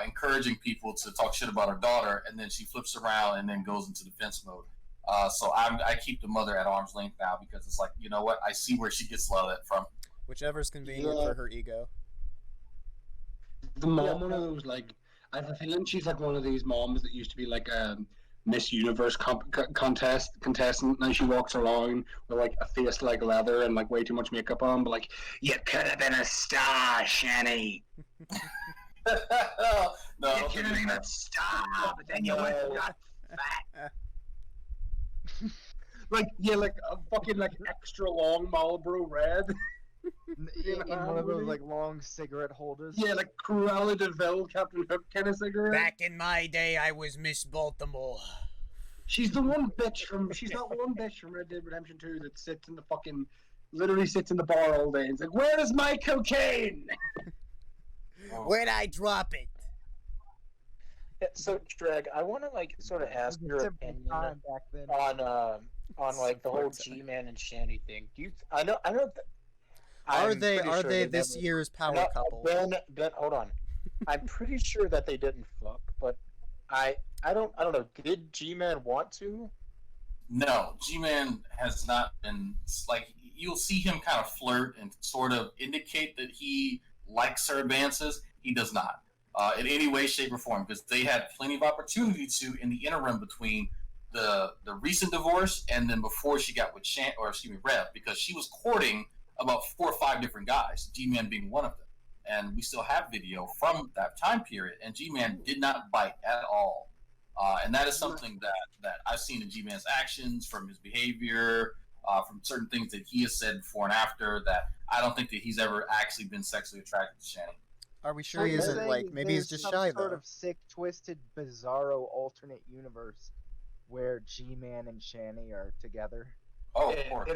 encouraging people to talk shit about her daughter, and then she flips around and then goes into defense mode. So I keep the mother at arm's length now, because it's like, you know what? I see where she gets a lot of that from. Whichever's convenient for her ego. The mom, one of those, like, I have a feeling she's like one of these moms that used to be like a Miss Universe contestant. Now she walks around with like a face like leather and like way too much makeup on, but like, you could have been a star, Shanny. No, You could have been a star, but then you went and got fat. Like, yeah, like a fucking like extra long Marlboro Red. in one of those like long cigarette holders. Yeah, like Cruella de Vil, Captain Hook kind of cigarette. Back in my day, I was Miss Baltimore. She's the one bitch from. She's that one bitch from Red Dead Redemption 2 that sits in the fucking, literally sits in the bar all day and is like, "Where is my cocaine?" Where'd I drop it? So, Drag, I want to like sort of ask your Simple opinion time back then. on like the whole G-Man and Shanny thing. Do you? I know. Are I'm they pretty are sure they they this never- year's power No, couple? Ben, hold on. I'm pretty sure that they didn't fuck, but I don't know. Did G-Man want to? No, G-Man has not been like you'll see him kind of flirt and sort of indicate that he likes her advances. He does not in any way, shape, or form because they had plenty of opportunity to in the interim between the recent divorce and then before she got with Rev because she was courting about 4 or 5 different guys, G-Man being one of them. And we still have video from that time period, and G-Man did not bite at all. And that is something that I've seen in G-Man's actions, from his behavior, from certain things that he has said before and after, that I don't think that he's ever actually been sexually attracted to Shanny. Are we sure he isn't, like, maybe he's just shy, Some sort though? of sick, twisted, bizarro alternate universe where G-Man and Shanny are together. Oh, of course.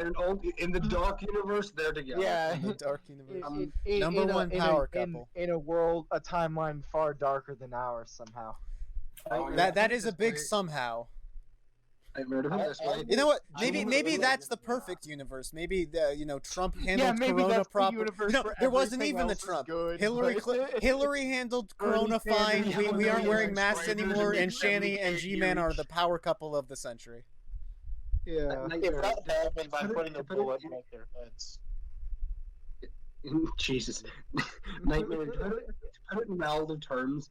In the dark universe, they're together. Yeah. In the dark universe. In Number a- one in a- power in- couple. In a world, a timeline far darker than ours somehow. Oh, yeah. That is a big somehow. I've heard of it this way. You know what? I Maybe don't that's know. the perfect universe. Maybe Trump Yeah, handled maybe Corona that's the proper. universe No, where there wasn't everything even the else is Trump. good, Hillary handled Corona Bernie fine. Sanders We aren't wearing masks Sanders anymore, and and Shanny and 78 G-Man are years. the power couple of the century. Yeah. If that happened by Put it- putting a put it- bullet right their heads. Jesus. Nightmare. To put it in relative terms,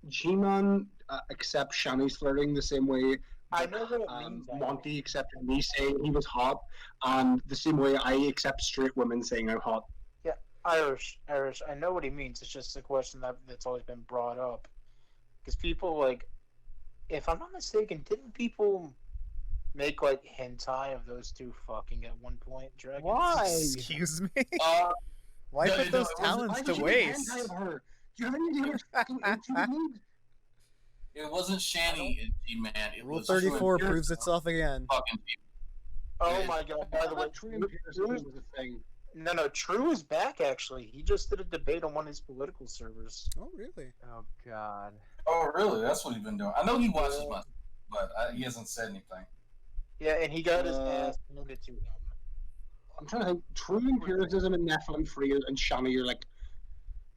G-Man accepts Shanny's flirting the same way I know what it means. Monty accepted me saying he was hot, and the same way I accept straight women saying I'm hot. Irish. I know what he means. It's just a question that's always been brought up. Because people, like, if I'm not mistaken, didn't people make, like, hentai of those two fucking at one point, Dragon? Why? Excuse me? Uh, Why no, put no, those it was- talents Why to did you waste? hentai of her? Do you have any idea how much fucking intro you need? it wasn't Shanny and G-Man. It Rule was 34 True and proves itself again. fucking people. Oh my god, by the way, True Pearson was a thing. No, True is back, actually. He just did a debate on one of his political servers. Oh, really? Oh God. Oh, really? That's what he's been doing. I know he watches my, but he hasn't said anything. Yeah, and he got his ass handed to him. I'm trying to think. True Empiricism and Nephilim Free and Shanny are like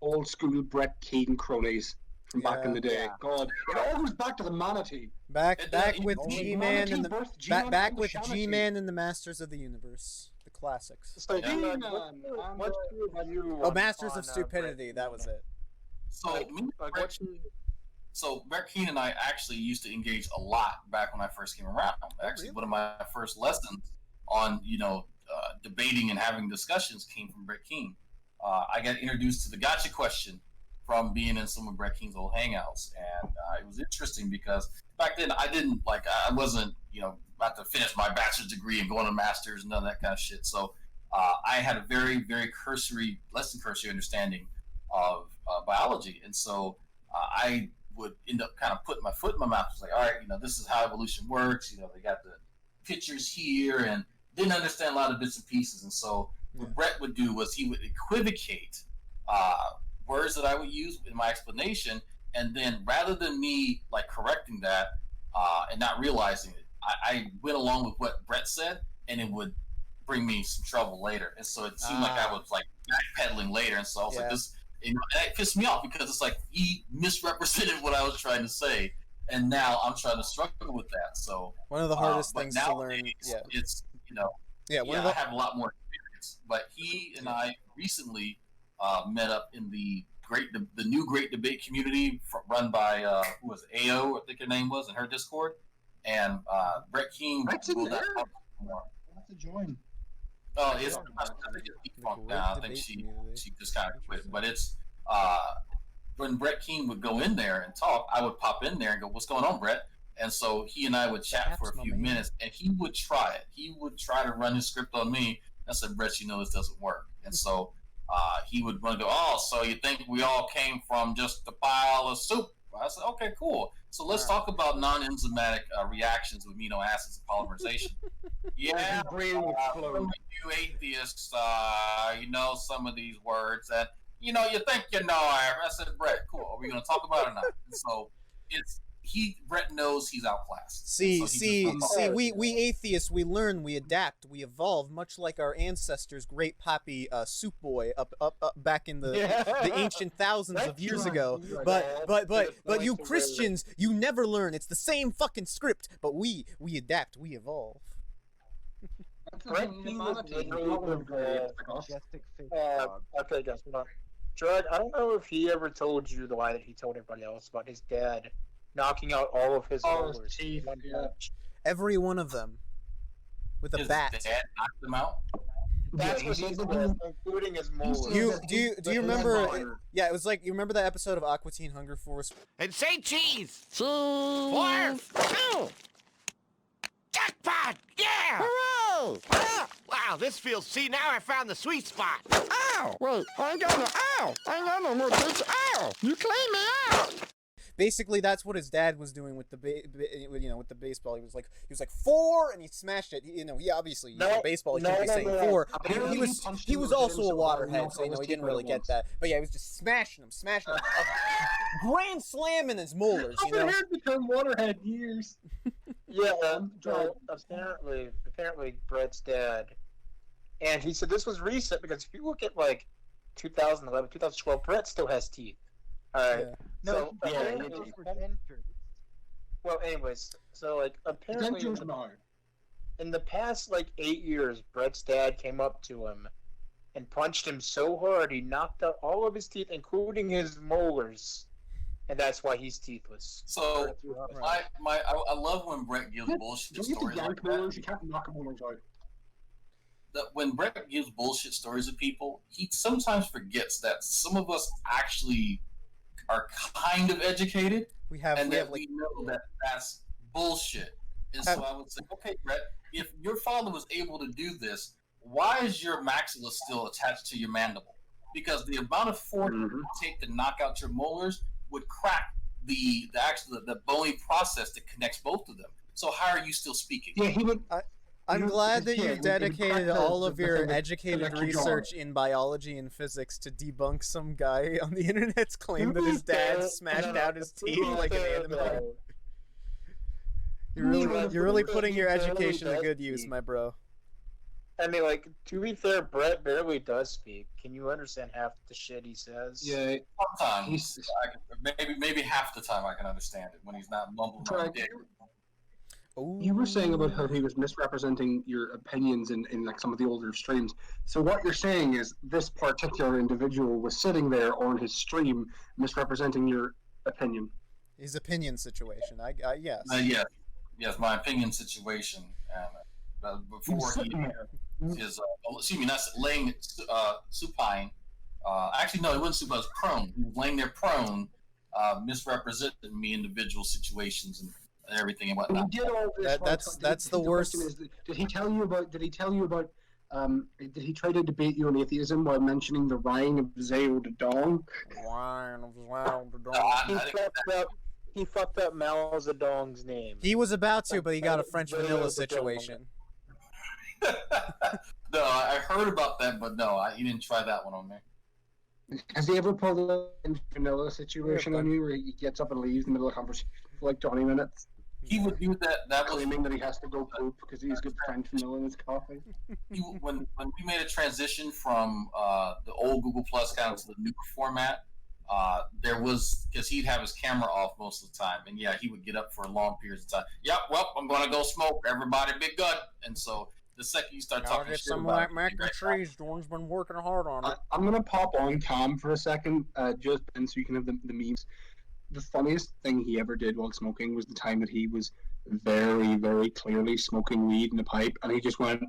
old school Brett Keane cronies from back in the day. Yeah. God, it all goes back to the manatee. Back It- with only G-Man and the birthed G-Man back and with Shanny. G-Man and the Masters of the Universe, the classics. So, Yeah. what's your view Oh, on- Masters on, of Stupidity. Brett That was Keane? it. So, Like, me and like Brett what's your, So Brett Keane and I actually used to engage a lot back when I first came around. Actually, really? one of my first lessons on debating and having discussions came from Brett Keane. I got introduced to the gotcha question from being in some of Brett Keane's old hangouts, and it was interesting because back then I wasn't about to finish my bachelor's degree and going to master's and none of that kind of shit. So I had a very very less than cursory understanding of biology, and so I would end up kind of putting my foot in my mouth. It's like, all right, this is how evolution works. They got the pictures here, and didn't understand a lot of bits and pieces. And so what Brett would do was he would equivocate words that I would use in my explanation, and then rather than me like correcting that and not realizing it, I went along with what Brett said, and it would bring me some trouble later. And so it seemed like I was like backpedaling later, and so I was like, this. And that pissed me off because it's like he misrepresented what I was trying to say, and now I'm trying to struggle with that. So One of the hardest but things to learn. nowadays, Yeah. it's One I have a lot more experience. But he and I recently met up in the new great debate community run by who was it, AO, I think her name was, in her Discord, and Brett Keane. Brett's in will not there? talk anymore. I'll have to join. Oh, it's The defunct great now. I think debate she community. just kind of quit. But it's when Brett Keane would go in there and talk, I would pop in there and go, "What's going on, Brett?" And so he and I would chat for a That's my few man. minutes, and he would try it. He would try to run his script on me. I said, "Brett, this doesn't work." And so he would run and go, "Oh, so you think we all came from just a pile of soup?" I said, "Okay, cool. So let's talk about non-enzymatic reactions with amino acids and polymerization." Yeah, Your brain would explode. you atheists, some of these words, and you think I said, Brett, cool. Are we going to talk about it or not? And so Brett knows he's outclassed. See, So he just see, runs see. off. We atheists, we learn, we adapt, we evolve, much like our ancestors, Great Pappy Soup Boy, up back in the ancient thousands of years ago. But you Christians, you never learn. It's the same fucking script, but we adapt, we evolve. Brett Keane was Majestic face dog. okay, guys, hold on. Drag, I don't know if he ever told you the lie that he told everybody else about his dad knocking out all of his Oh, his molars. teeth, in one yeah. punch. Every one of them, with a His bat. dad knocked him out. That's Yeah, what he he said said, including his molars. Do you remember? Yeah, it was like, you remember that episode of Aqua Teen Hunger Force? And say cheese. Cheese. 4. 2. Jackpot! Yeah! Hooray! Ah! Wow, this feels... See, now I found the sweet spot. Ow! Wait, I ain't got no... Ow! I ain't got no more kids. Ow! You clean me out! Basically, that's what his dad was doing with the with the baseball. He was like 4, and he smashed it. He obviously No, baseball. He no, can't be no, saying no. 4. But Apparently he he punched he him was or hit also him a so hard he waterhead, knocked so all his he teeth didn't out really at get once. that. But yeah, he was just smashing him, a grand slam in his molars. I've been heard the term waterhead years. Yeah, Drag. apparently Brett's dad, and he said this was recent because if you look at like 2011, 2012, Brett still has teeth. All right. Yeah. No, So, he- apparently- those were dentures. Well, anyways, so like apparently Dentures now. in the past like 8 years, Brett's dad came up to him and punched him so hard he knocked out all of his teeth, including his molars, and that's why he's teethless. So Right. I love when Brett gives bullshit Don't you have stories to like yank that. molars? You can't knock molars out. When Brett gives bullshit stories to people, he sometimes forgets that some of us actually are kind of educated, We have and that like we know that that's bullshit. And so I would say, okay, Brett, if your father was able to do this, why is your maxilla still attached to your mandible? Because the amount of force it would take to knock out your molars would crack the bony process that connects both of them. So how are you still speaking? Yeah, he would. I'm glad that Yeah, you we can dedicated crack all the of your thing that educated connects your jaw. research in biology and physics to debunk some guy on the internet's claim that his dad smashed out his teeth like an animal. You're really putting your education to good use, my bro. I mean, like, to be fair, Brett barely does speak. Can you understand half the shit he says? Yeah, Sometimes, maybe half the time I can understand it when he's not mumbling on Drag, dick. you were saying about how he was misrepresenting your opinions in like some of the older streams. So what you're saying is this particular individual was sitting there on his stream misrepresenting your opinion. His opinion situation. Yes. Yes, my opinion situation. And before he is, that's laying supine. Actually, no, it wasn't supine. It was prone. He was laying there prone, misrepresenting me individual situations and everything and whatnot. He did all this. That's the worst. Did he tell you about? Did he try to debate you on atheism while mentioning the Rhine of Zao de Dong? He fucked up Mao Zedong's name. He was about to, but he got a French vanilla situation. No, I heard about that, but no, he didn't try that one on me. Has he ever pulled a vanilla situation on you where he gets up and leaves in the middle of a conversation for like 20 minutes? He would do that. That was Claiming that he has to go poop because he's got French vanilla in his coffee. when we made a transition from the old Google Plus down to the new format. There was, because he'd have his camera off most of the time, and yeah, he would get up for long periods of time. Yep, well, I'm gonna go smoke. Everybody be good. And so the second you start talking Get shit some of about that it, mac and cheese. Dawn's been working hard on it. I'm gonna pop on Tom for a second, just and so you can have the memes. The funniest thing he ever did while smoking was the time that he was very, very clearly smoking weed in a pipe, and he just went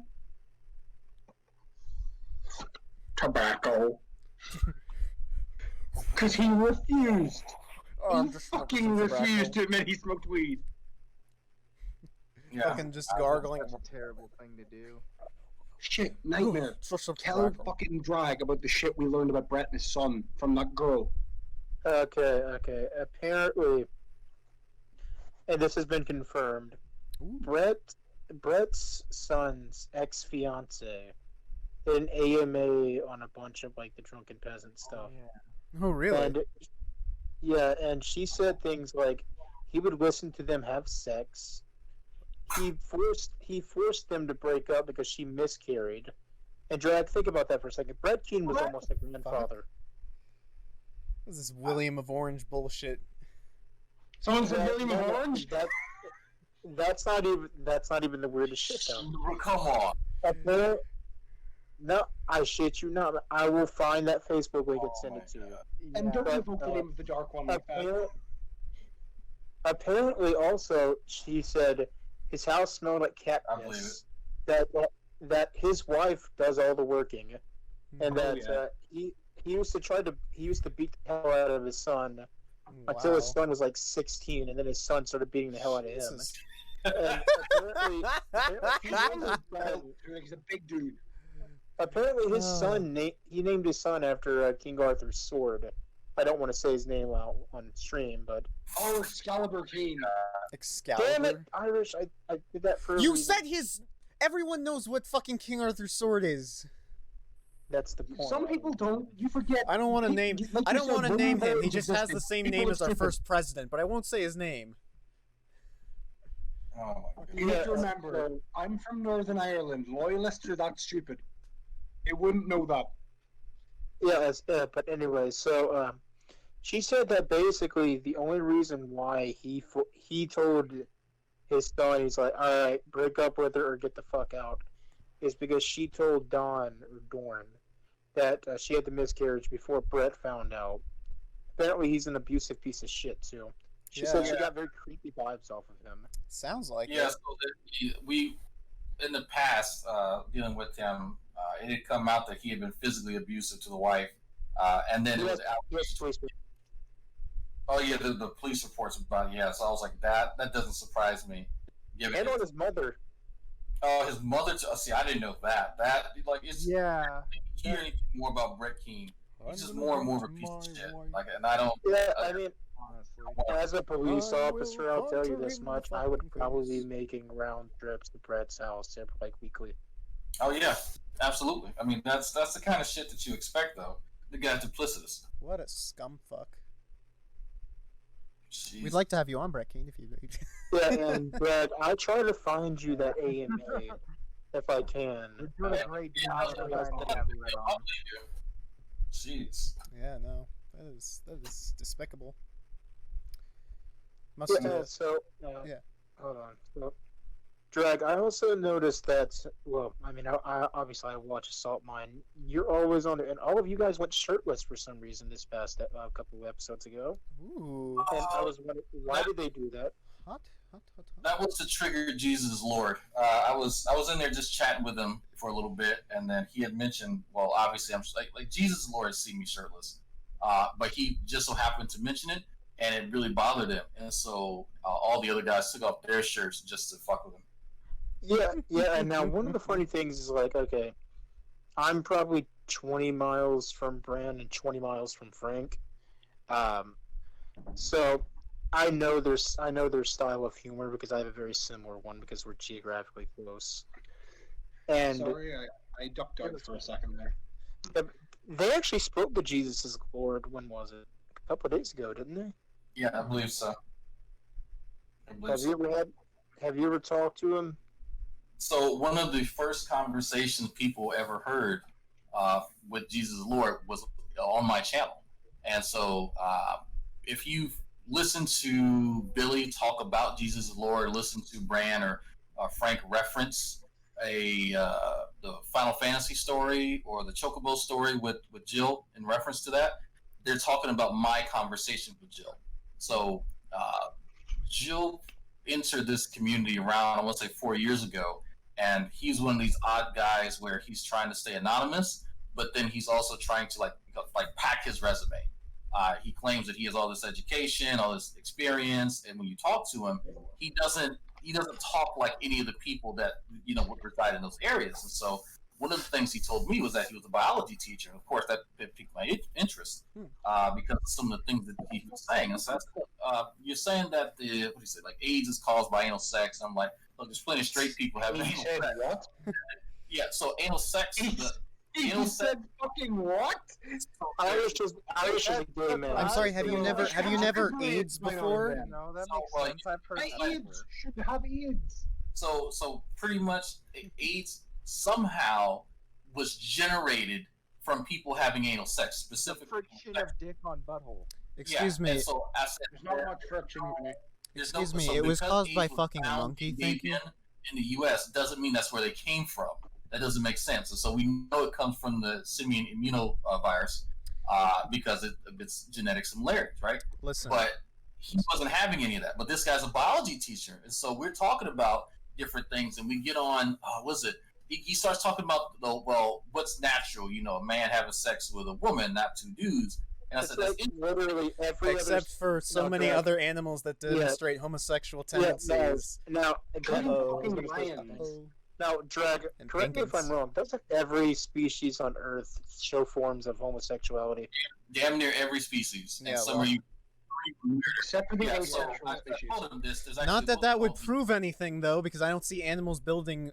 tobacco. Because he refused. He fucking refused to admit he smoked weed. Yeah. Fucking just gargling. That's a terrible thing to do. Shit, nightmare. Tell fucking Drag about the shit we learned about Brett and his son from that girl. Okay. Apparently, and this has been confirmed, Brett's son's ex-fiance did an AMA on a bunch of like the drunken peasant stuff. Oh, really? And yeah, and she said things like he would listen to them have sex. He forced them to break up because she miscarried. And Drag, think about that for a second. Brett Keane was almost a grandfather. This is William of Orange bullshit. Someone said William of Orange? That's not even the weirdest shit though. Come on. No, I shit you not. I will find that Facebook link and send it to you. And don't But, invoke the name of the dark one like that. Apparently, also, she said his house smelled like I believe cactus. That his wife does all the working, and Oh, that he used to beat the hell out of his son until his son was like 16, and then his son started beating the hell out of him. Jesus. And He's a big dude. apparently, his son he named his son after King Arthur's sword. I don't want to say his name out on stream, but Oh, Excalibur King. Excalibur. damn it, Irish! I did that for a You reason. said his. Everyone knows what fucking King Arthur's sword is. That's the point. Some people don't. You forget. I don't want to name. Like I you don't said, want to William name him. He Orange just has the existed. same People name are as our stupid. first president, but I won't say his name. Oh my god. You have to remember, I'm from Northern Ireland. Loyalists are that stupid. They wouldn't know that. Yeah, but anyway, so she said that basically the only reason why he told his son, he's like, all right, break up with her or get the fuck out, is because she told Dorn that she had the miscarriage before Brett found out. Apparently, he's an abusive piece of shit too. She said she Yeah. got very creepy vibes off of him. Sounds like Yeah, it. so we in the past dealing with him, it had come out that he had been physically abusive to the wife, and then it was out. Yes, please. Oh yeah, the police reports about it. Yeah, so I was like, that doesn't surprise me. Given And it- on his mother. Oh, his mother. See, I didn't know that. That like it's. Yeah. You hear anything more about Brett Keane? He's just more and more of a piece of shit. Like, and I don't. Yeah, I mean, Honestly. as a police I officer, will I'll tell you hunt this her in the much: I would fucking probably face. be making round trips to Brett's house like weekly. Oh yeah, absolutely. I mean, that's the kind of shit that you expect, though. The guy's duplicitous. What a scumfuck. Jeez. We'd like to have you on, Brett Keane, if you. Yeah, and Brett, I try to find you that AMA if I can. You're doing a great Yeah, job I'll- of trying to have Brett on. Jeez. Yeah, no, that is despicable. Must Yeah, have. so Yeah. hold on. So, Drag, I also noticed that. Well, I mean, I obviously I watch Assault Mine. You're always on there, and all of you guys went shirtless for some reason this past couple of episodes ago. Ooh, And I was wondering, why did they do that? hot. That was to trigger Jesus Lord. I was in there just chatting with him for a little bit, and then he had mentioned, well, obviously I'm like Jesus Lord has seen me shirtless, but he just so happened to mention it, and it really bothered him, and so all the other guys took off their shirts just to fuck with him. Yeah, and now one of the funny things is like, okay, I'm probably 20 miles from Bran and 20 miles from Frank, so I know their style of humor because I have a very similar one because we're geographically close, and Sorry, I ducked out for a second there. they actually spoke to Jesus as Lord. When was it? A couple of days ago, didn't they? Yeah, I believe so. Have you ever talked to him? So one of the first conversations people ever heard with Jesus Lord was on my channel, and so if you've listened to Billy talk about Jesus Lord, listen to Bran or Frank reference the Final Fantasy story or the Chocobo story with Jill in reference to that, they're talking about my conversation with Jill. So Jill entered this community around, I want to say 4 years ago, and he's one of these odd guys where he's trying to stay anonymous, but then he's also trying to like pack his resume. He claims that he has all this education, all this experience, and when you talk to him, he doesn't talk like any of the people that would reside in those areas. And so one of the things he told me was that he was a biology teacher, and of course that piqued my interest because of some of the things that he was saying. And so you're saying that like AIDS is caused by anal sex. I'm like, look, there's plenty of straight people having anal sex. What? Yeah, so anal sex. He said fucking what? I was just a gay man. I'm sorry. Have you never AIDS before? No, that So, makes well, sense. I've heard that AIDS before. should have AIDS. So pretty much AIDS somehow was generated from people having anal sex, The specifically. friction of dick on butthole. Excuse me. And so I said, There's not much friction with it. Excuse me. It was because caused by AIDS was fucking a found monkey. in Thank gay you. men in the U.S. doesn't mean that's where they came from. That doesn't make sense. And so we know it comes from the simian immunovirus because of its genetic similarities, right? Listen. But he wasn't having any of that. But this guy's a biology teacher, and so we're talking about different things, and we get on. Was it? He starts talking about what's natural? You know, a man having sex with a woman, not two dudes. And I said, that's literally every Except for so many correct. other animals that demonstrate homosexual Yeah, tendencies. now, Fucking lions. now, Drag, And correct me if penguins. I'm wrong. Doesn't every species on Earth show forms of homosexuality? damn near every species, and Yeah, some well. are you. Except for the Yeah, so asexual I species. told him this. There's Not actually that a that book would called- prove anything though, because I don't see animals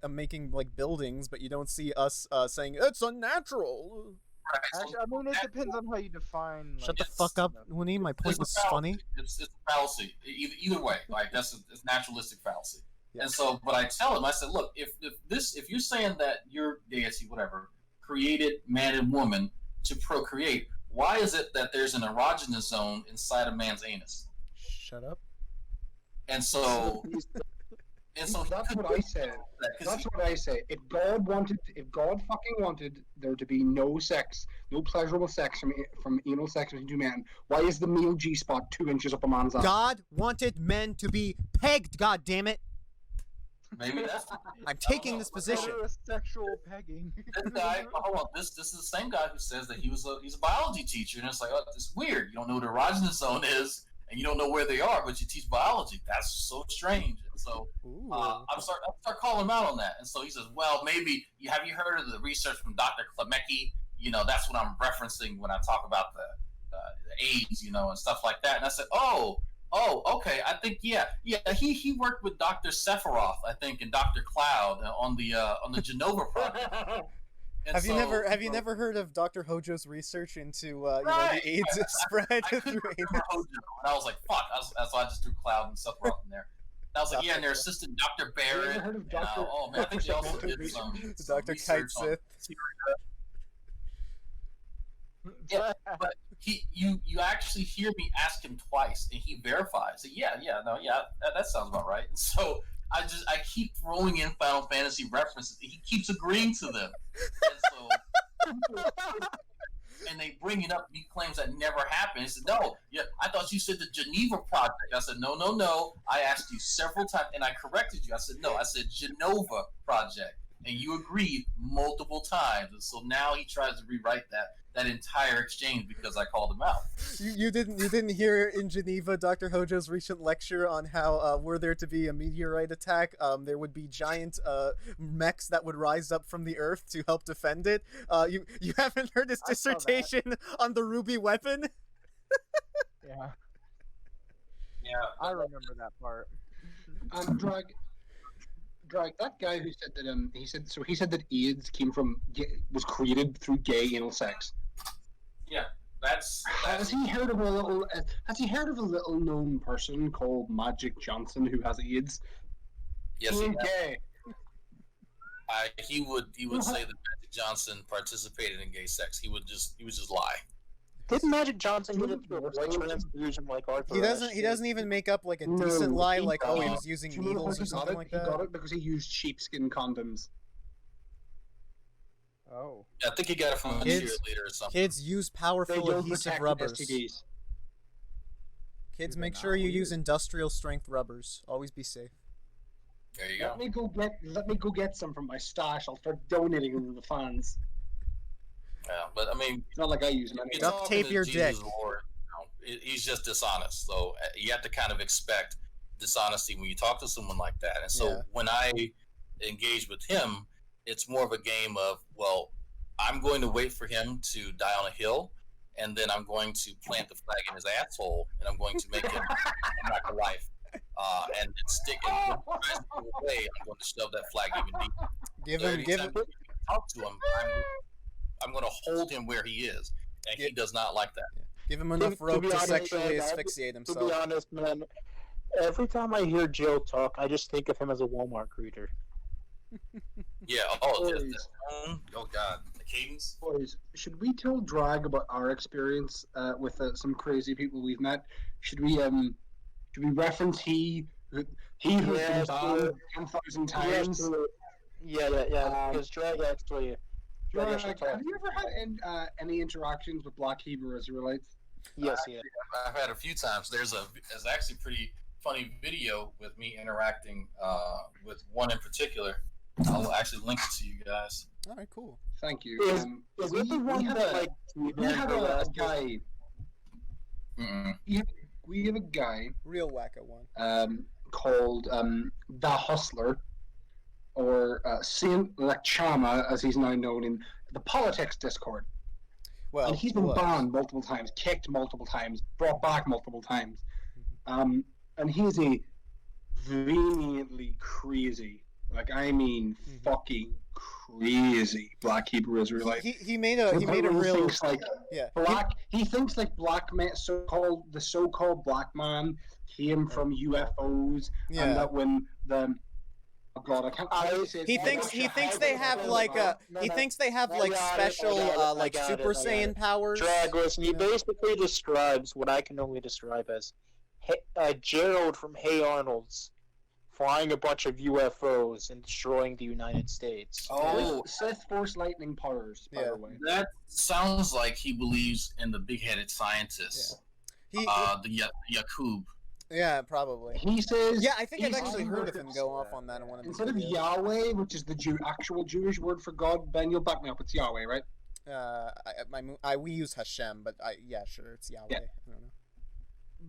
making like buildings, but you don't see us saying it's unnatural. Actually, I mean, it depends on how you define. Shut the It's- fuck up, Winnie. My point It's was a funny. fallacy. It's a fallacy. Either way, like it's naturalistic fallacy. Yeah. And so, but I tell him, I said, look, if you're saying that your deity, whatever, created man and woman to procreate, why is it that there's an erogenous zone inside a man's anus? Shut up. And so, That's he what I said. that 'cause That's he- what I say. If God fucking wanted there to be no sex, no pleasurable sex from anal sex between two men, why is the male G spot 2 inches up a man's ass? God wanted men to be pegged. God damn it! maybe that's. I'm taking this position. Heterosexual pegging. This guy, hold on, this is the same guy who says that he's a biology teacher, and it's like, oh, it's weird. You don't know what the erogenous zone is, and you don't know where they are, but you teach biology. That's so strange. And so Ooh. I start calling him out on that, and so he says, well, maybe have you heard of the research from Dr. Klemecki? You know, that's what I'm referencing when I talk about the AIDS, you know, and stuff like that. And I said, oh, okay. I think he worked with Dr. Sephiroth, I think, and Dr. Cloud on the Genova project. And Have you so- never heard of Dr. Hojo's research into Right. the AIDS spread I couldn't through remember anus? Hojo, and I was like, fuck. So I just threw Cloud and Sephiroth in there. And I was like, yeah, and their assistant, Dr. Barrett. heard of and, Dr. oh man, I think they also Dr. did some Dr. research on Kite Syria. Yeah, but you actually hear me ask him twice, and he verifies. That sounds about right. And so I keep throwing in Final Fantasy references. He keeps agreeing to them, and so and they bring it up. He claims that never happened. He said, "No, yeah, I thought you said the Geneva Project." I said, "No. I asked you several times, and I corrected you. I said no. I said Genova Project, and you agreed multiple times. And so now he tries to rewrite that entire exchange because I called him out." You didn't hear in Geneva Dr. Hojo's recent lecture on how were there to be a meteorite attack, there would be giant mechs that would rise up from the earth to help defend it. You haven't heard his I saw that. dissertation on the ruby weapon? Yeah, Yeah, I remember that part. Drag, that guy who said that he said that AIDS was created through gay anal sex. that's Has he heard of a little known person called Magic Johnson who has AIDS? yes. He's gay. He would say that Magic Johnson participated in gay sex. He would just lie. Didn't Magic Johnson get into a blood transfusion like Arthur? He doesn't even make up like a No, decent lie, he like he doesn't. was using Do you know needles how or he got something it? like He that. got it because he used sheepskin condoms. Oh, I think he got it from a Kids- cheerleader or something. Kids, use They powerful don't adhesive protect rubbers. STDs. Kids, Do they make not? sure you use industrial strength rubbers. Always be safe. There you go. Let me go get some from my stash. I'll start donating them to the fans. Yeah, but I mean, It's not like I use them anyway. you're Duct talking tape to your Jesus dick. Lord, he's just dishonest. So you have to kind of expect dishonesty when you talk to someone like that. And so Yeah. when I engage with him, it's more of a game of, well, I'm going to wait for him to die on a hill, and then I'm going to plant the flag in his asshole, and I'm going to make him come back to life. And stick and when he tries to go away, I'm going to shove that flag even deeper. Give So him, anytime you talk to him, I'm going to hold him where he is. and he does not like that. Give him enough To rope be to honest, sexually man, asphyxiate To himself. be honest, man, every time I hear Jill talk, I just think of him as a Walmart greeter. Yeah. Oh God, the cadence. Boys, should we tell Drag about our experience with some crazy people we've met? Should we reference he who's been Yes, banned 10,000 times? Yeah. Because Drag actually. Drag, have you ever had any interactions with Black Hebrew Israelites? Yes, yeah. I've had a few times. There's actually a pretty funny video with me interacting with one in particular. I'll actually link it to you guys. All right, cool. Thank you. Is it the one that like we have a guy. Mm-mm. We have a guy Real wacko one. called the Hustler, or Saint Lachama, as he's now known in the politics Discord. Well, And he's been well, banned multiple times, kicked multiple times, brought back multiple times. And he's a vehemently crazy, like I mean, fucking crazy Black Hebrew Israelite. he made a real Thinks like yeah. he thinks like black man, the so-called black man came from UFOs, Yeah. and that when the oh god, I can't. He thinks they have like thinks they have like special like Super Saiyan powers. Drag, listen, he you know? basically describes what I can only describe as Gerald from Hey Arnold's flying a bunch of UFOs and destroying the United States. Oh, Sith Force lightning powers, by Yeah. the way. that sounds like he believes in the big-headed scientists. He The Yakub. yeah, probably. He says, Yeah, I think I've he's actually heard of saying him go off on that in one of his instead of videos. Yahweh, which is the actual Jewish word for God, Ben, you'll back me up. It's Yahweh, right? We use Hashem, but yeah, sure, it's Yahweh. Yeah. I don't know.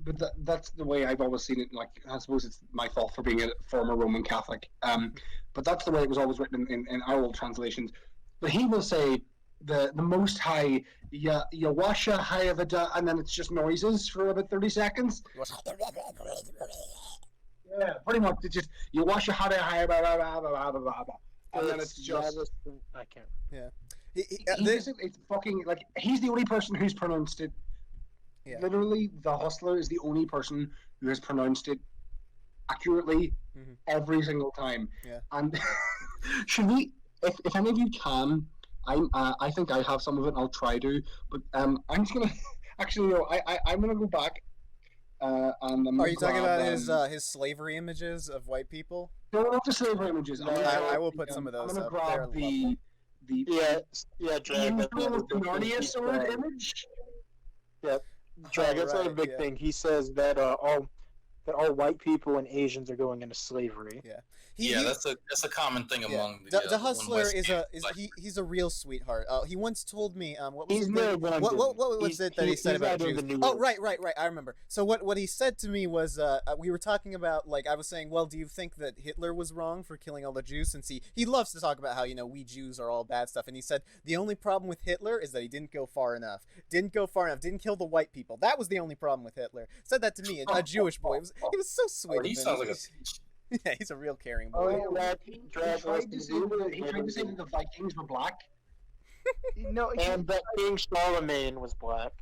But that's the way I've always seen it. Like, I suppose it's my fault for being a former Roman Catholic. But that's the way it was always written in our old translations. But he will say the Most High, Yawasha Hayavada, and then it's just noises for about 30 seconds. Yeah, pretty much. It's just Yawasha Hayavada, and then it's just. I can't. It's fucking like he's the only person who's pronounced it. Yeah. Literally, the Hustler is the only person who has pronounced it accurately every single time. Yeah. And should we, if any of you can, I think I have some of it. And I'll try to, but I'm just gonna actually no, I'm gonna go back. And I'm gonna Are you talking grab, about his slavery images of white people? No, not the slavery images. I will put some of those I'm gonna up. grab They're lovely. the Drag. Narnia sword image. Drag, that's right, another big yeah. thing. He says that all white people and Asians are going into slavery. Yeah. That's a common thing among the Hustler West is Coast, like, he's a real sweetheart. He once told me what was He's his no name? London. What was it that he said he's about not in Jews? the New Oh, York. right. I remember. So what he said to me was we were talking about, like, I was saying, well, do you think that Hitler was wrong for killing all the Jews? Since he loves to talk about how, we Jews are all bad stuff, and he said the only problem with Hitler is that he didn't go far enough. Didn't kill the white people. That was the only problem with Hitler. Said that to me, a Jewish boy. He was so sweet. he of him. sounds like a Yeah, he's a real caring Oh, boy. yeah, he tried to say that the Vikings were black. No, And that King Charlemagne was black.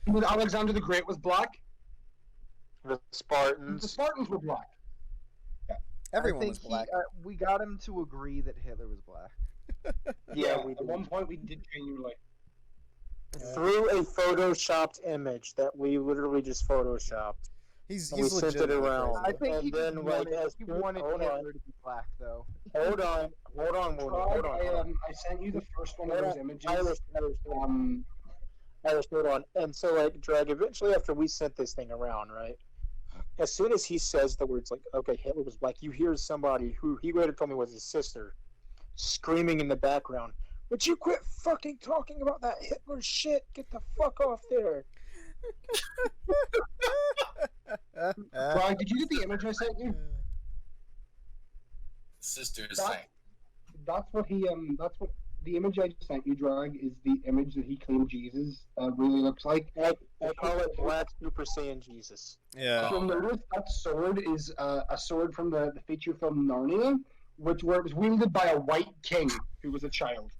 When Alexander the Great was black, The the Spartans. Spartans were black. Everyone I was think black. we got him to agree that Hitler was black. Yeah, we at did. one point we did genuinely. Through a photoshopped image that we literally just photoshopped. He's we sent it legitimately around. crazy. I think And he then, just like, wanted, as he soon- wanted hold Hitler on. to be black, though. Hold on, Mooney, hold on. I sent you the first one of those images. Iris, hold on. And so, like, Drag, eventually after we sent this thing around, right? As soon as he says the words, like, okay, Hitler was black, you hear somebody who he later told me was his sister screaming in the background, would you quit fucking talking about that Hitler shit? Get the fuck off there. Brian, did you get the image I sent you? sister's That- thing. That's what the image I just sent you, Drag, is the image that he claimed Jesus really looks like. I call it Black Super Saiyan Jesus. Yeah. You'll notice that sword is a sword from the feature film Narnia, where it was wielded by a white king who was a child.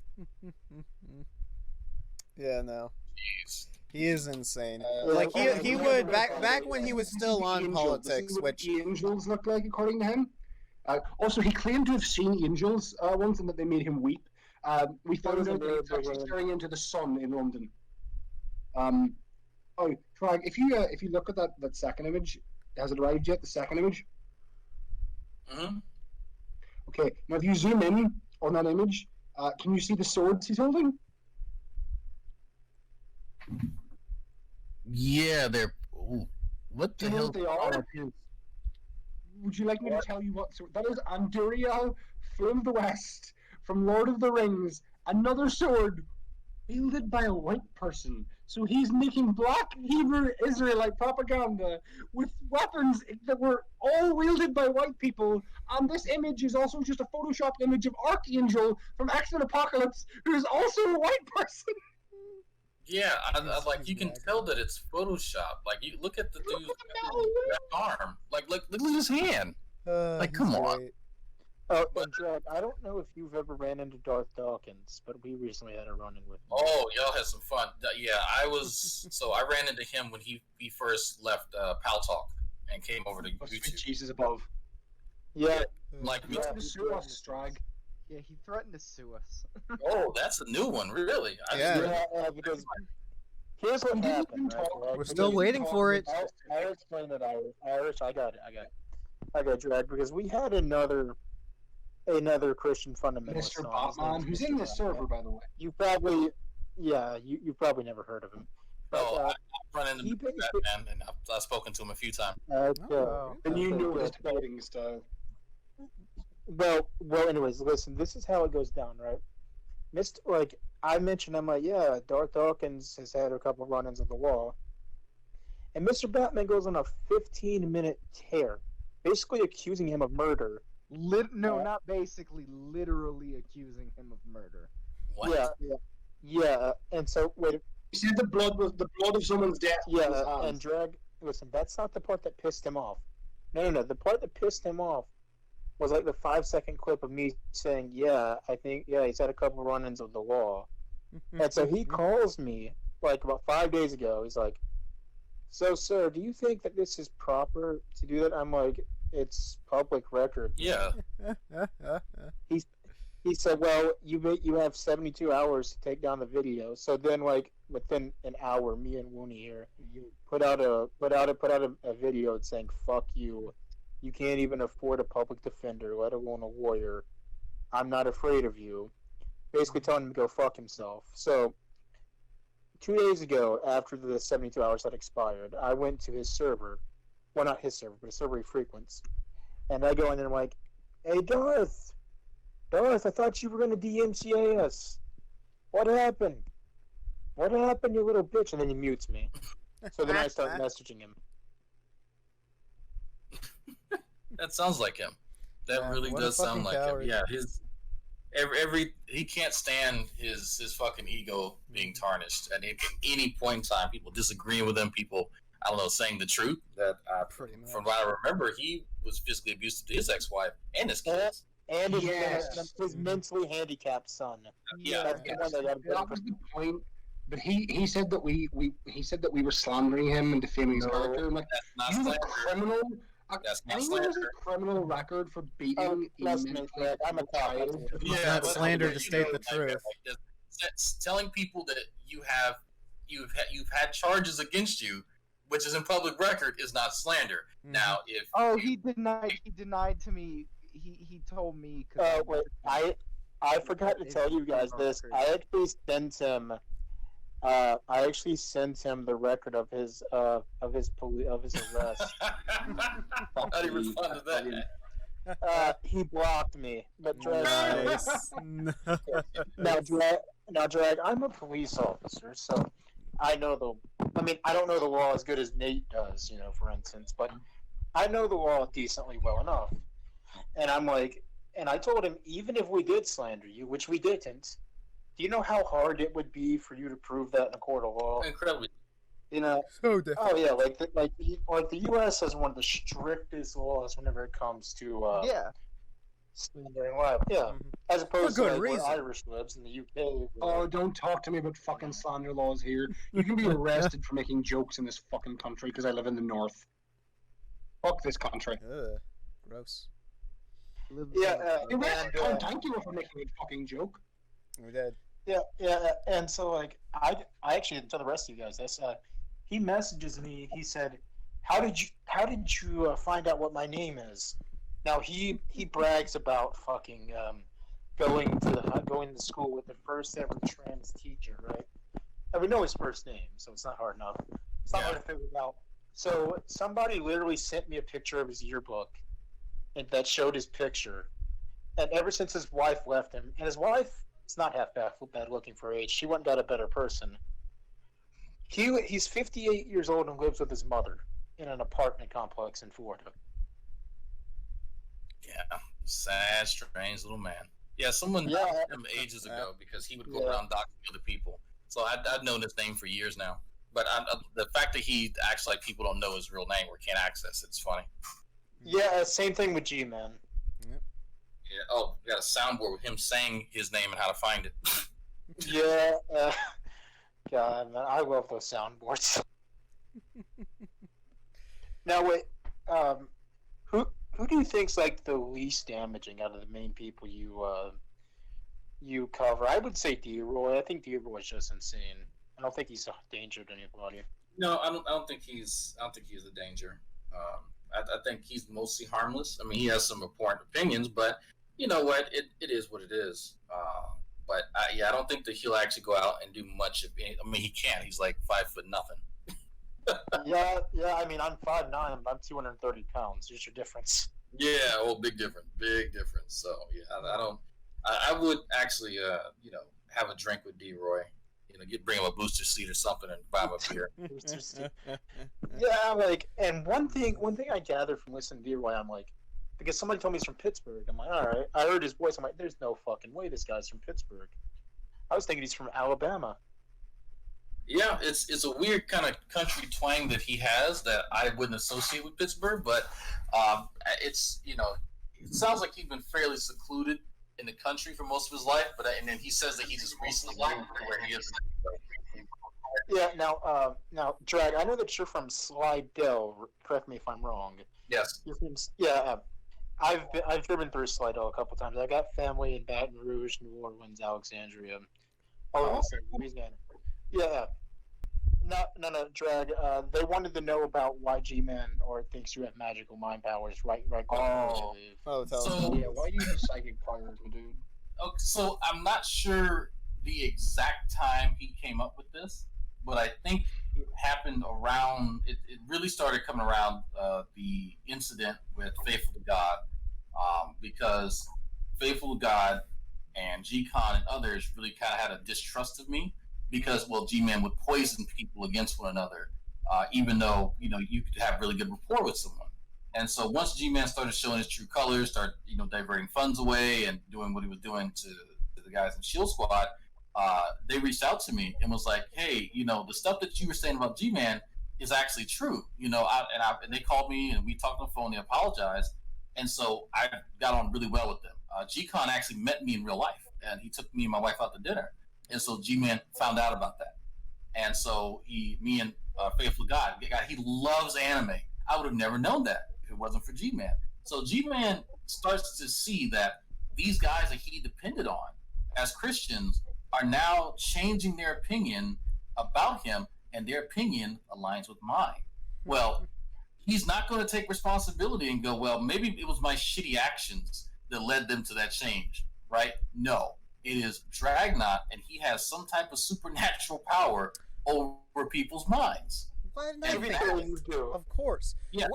Yeah, no. Jeez. He is insane. Uh, Like he yeah, would yeah, back when he was still on Angel. politics, This is what which the angels look like, according to him. Also, he claimed to have seen angels once and that they made him weep. We found out that he was actually staring into the sun in London. Trag, if you look at that second image, has it arrived yet? The second image. Hmm. Okay, now if you zoom in on that image, can you see the swords he's holding? Yeah, they're. Ooh, what Do the you know hell? what they are? Would you like me to tell you what sword? That is Anduriel, Flame of the West, from Lord of the Rings. Another sword wielded by a white person. So he's making black Hebrew Israelite propaganda with weapons that were all wielded by white people. And this image is also just a photoshopped image of Archangel from X-Men Apocalypse, who is also a white person. Yeah, like you can tell that it's Photoshop. Like you look at the dude's arm. Like, look at his hand. Like, come he's on. great. Oh, and Drag, I don't know if you've ever ran into Darth Dawkins, but we recently had a run-in with him. Oh, y'all had some fun. Yeah, I ran into him when he first left Pal Talk and came over to Sweet YouTube. Jesus above. Yeah, Like, He tried to sue us, Strag. Yeah, he threatened to sue us. oh, that's a new one, really. Yeah. because here's what happened. Right? We're still waiting for it. I'll explain it, Irish. I got it, Drag, because we had another Christian fundamentalist. Mr. song. His Batman, name's who's Mr. in this Batman. server, by the way. You probably, you've probably never heard of him. Oh, I've run into he Mr. basically- Batman, and I've spoken to him a few times. Oh. And you Okay, know his good. debating style. Well, anyways, listen, this is how it goes down, right? I mentioned, I'm like, yeah, Darth Dawkins has had a couple run-ins on the wall. And Mr. Batman goes on a 15-minute tear, basically accusing him of murder. Not basically, literally accusing him of murder. What? Yeah. And so, wait, You said the blood of someone's death. was yeah, in his and hands. Drag, listen, that's not the part that pissed him off. No, the part that pissed him off was like the 5-second clip of me saying, he's had a couple run-ins of the law. And so he calls me like about 5 days ago. He's like, "So, sir, do you think that this is proper to do that?" I'm like, "It's public record." Yeah. He said, "Well, you have 72 hours to take down the video." So then, like within an hour, me and Wooney here put out a video saying, "Fuck you! You can't even afford a public defender, let alone a lawyer. I'm not afraid of you." Basically telling him to go fuck himself. So 2 days ago, after the 72 hours had expired, I went to his server. Well, not his server, but a server he frequents. And I go in and I'm like, "Hey, Darth, I thought you were going to DMCA us. What happened? What happened, you little bitch?" And then he mutes me. So then I start messaging him. That sounds like him. That Yeah, really what a does sound fucking like coward. him. Yeah, his he can't stand his fucking ego being tarnished at any point in time. People disagreeing with him, people, I don't know, saying the truth. That Pretty much. from what I remember, he was physically abusive to his ex-wife and his kids. And Yes. his mentally handicapped son. Yeah, That's the one that got That was the point. But he said that we were slandering him and defaming his No. character. I'm like, that's not you have a slander. criminal. That's not Anyone has a slander. criminal record for beating a trust me, mentally Greg, I'm a ill cop. child. It's not but- slander but to you state know, the truth. Telling people that you've had charges against you, which is in public record, is not slander. Mhm. Now, if He denied to me. He told me. Wait, I forgot to tell you guys this. I actually sent him the record of his arrest. how do you respond to that? He blocked me, but Drag, Nice. now Drag, I'm a police officer, so I know I don't know the law as good as Nate does, for instance, but I know the law decently well enough. And I'm like, and I told him, even if we did slander you, which we didn't, do you know how hard it would be for you to prove that in a court of law? Incredibly. So different. Oh yeah, like the U.S. has one of the strictest laws whenever it comes to slandering live. Yeah, Mhm. as opposed For good to like, where reason. Irish lives in the UK. Oh, don't talk to me about fucking slander laws here. You can be arrested for making jokes in this fucking country because I live in the north. Fuck this country. Ugh, gross. Yeah, The rest and, can't thank you for making a fucking joke. We did. yeah, and so like I actually tell the rest of you guys this. He messages me. He said, how did you find out what my name is? Now he brags about fucking going to school with the first ever trans teacher, right? And we know his first name, so it's not hard enough. It's not hard to figure it out. So somebody literally sent me a picture of his yearbook, and that showed his picture. And ever since his wife left him, and his wife is not half bad looking for her age. She went and got a better person. He's 58 years old and lives with his mother in an apartment complex in Florida. Yeah, sad, strange little man. Yeah, someone Yeah. knocked him ages ago because he would go around doxing other people. So I've known his name for years now. But the fact that he acts like people don't know his real name or can't access it's funny. Yeah, same thing with G-Man. Yeah. Oh, we got a soundboard with him saying his name and how to find it. Yeah. God, man, I love those soundboards. Now, wait. Who do you think's like the least damaging out of the main people you cover? I would say D-Roy. I think D-Roy's just insane. I don't think he's a danger to anybody. No, I don't think he's a danger. I think he's mostly harmless. I mean, he has some important opinions, but you know what? It is what it is. But I don't think that he'll actually go out and do much of anything. I mean, he can't. He's like 5 foot nothing. Yeah. I mean, I'm 5'9", but I'm 230 pounds. There's your difference. Yeah, big difference. So yeah, I would actually have a drink with D-Roy. Bring him a booster seat or something and buy him a beer. Yeah, like, and one thing I gathered from listening to D-Roy, I'm like, because somebody told me he's from Pittsburgh. I'm like, all right. I heard his voice. I'm like, there's no fucking way this guy's from Pittsburgh. I was thinking he's from Alabama. Yeah, it's a weird kind of country twang that he has that I wouldn't associate with Pittsburgh, but it's it sounds like he's been fairly secluded in the country for most of his life, and then he says that he just recently moved to where he is. Yeah. Now, Drag. I know that you're from Slidell. Correct me if I'm wrong. Yes. You're from, I've driven through Slidell a couple times. I got family in Baton Rouge, New Orleans, Alexandria. Louisiana. Yeah. No, Drag. They wanted to know about why G-Man thinks you have magical mind powers. Right. Tell So, Yeah, why do you have psychic powers, my dude? Okay, so I'm not sure the exact time he came up with this, but I think it happened around. It really started coming around the incident with Faithful to God, because Faithful to God and G-Con and others really kind of had a distrust of me because, G-Man would poison people against one another, even though you could have really good rapport with someone. And so once G-Man started showing his true colors, started diverting funds away and doing what he was doing to the guys in Shield Squad, they reached out to me and was like, "Hey, the stuff that you were saying about G-Man is actually true." And they called me and we talked on the phone. They apologized, and so I got on really well with them. G-Con actually met me in real life, and he took me and my wife out to dinner. And so G-Man found out about that, and so me and Faithful God, he loves anime. I would have never known that if it wasn't for G-Man. So G-Man starts to see that these guys that he depended on as Christians are now changing their opinion about him, and their opinion aligns with mine. Well, he's not going to take responsibility and go, well, maybe it was my shitty actions that led them to that change, right? No, it is Dragnauct, and he has some type of supernatural power over people's minds. Why didn't I Everything think you do. Of course. Yeah.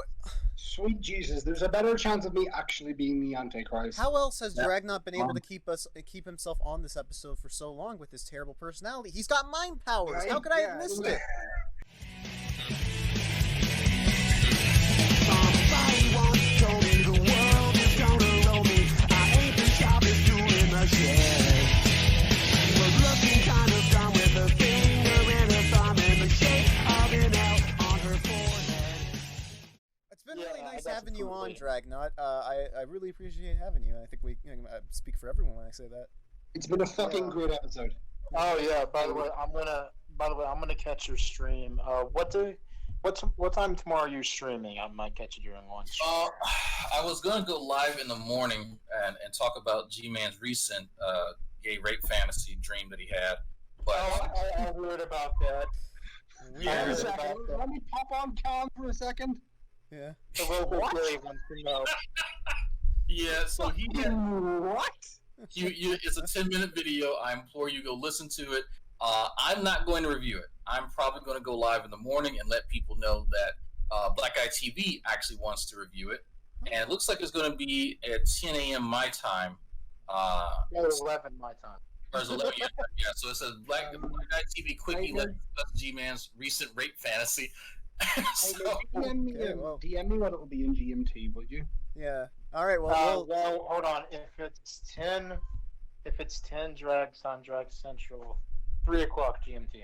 Sweet Jesus, there's a better chance of me actually being the Antichrist. How else has Dragnauct been able to keep himself on this episode for so long with his terrible personality? He's got mind powers. How could I have missed it? Somebody once told me the world is gonna roll me. I ain't the sharpest tool in the shed. Was looking kind of dumb with a finger and a thumb in the shape of an L on her forehead. It's been really nice having you on, Dragnauct. I really appreciate having you. I think I speak for everyone when I say that. It's been a fucking great episode. Oh yeah. By the way, I'm gonna catch your stream. What time tomorrow are you streaming? I might catch it during lunch. I was going to go live in the morning and talk about G-Man's recent gay rape fantasy dream that he had. But I heard about that. Let me pop on Khan for a second. Yeah. The local gay wants to know. yeah, so he had, What? it's a 10-minute video. I implore you go listen to it. I'm not going to review it. I'm probably going to go live in the morning and let people know that Black Eye TV actually wants to review it. And it looks like it's going to be at 10 a.m. my time. 11 my time. Or it's 11 yeah, so it says Black Eye TV quickie let's discuss G-Man's recent rape fantasy. So, DM me, DM me what it will be in GMT, would you? Yeah. All right. Well, Well, hold on. If it's 10 Drags on Drag Central, 3 o'clock GMT.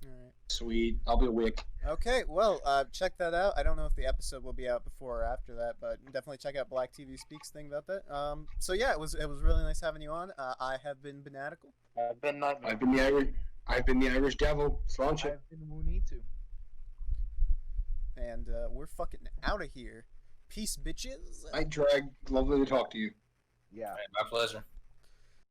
all right. Sweet. I'll be awake. Okay. Well, check that out. I don't know if the episode will be out before or after that, but definitely check out Black TV Speaks thing about that. So yeah, it was really nice having you on. I have been Banatical. I've been Nightmare. I've been the Irish Devil. Sláinte. I've been Mooney too. And we're fucking out of here. Peace, bitches. I Drag. Lovely to talk to you. Yeah. my pleasure.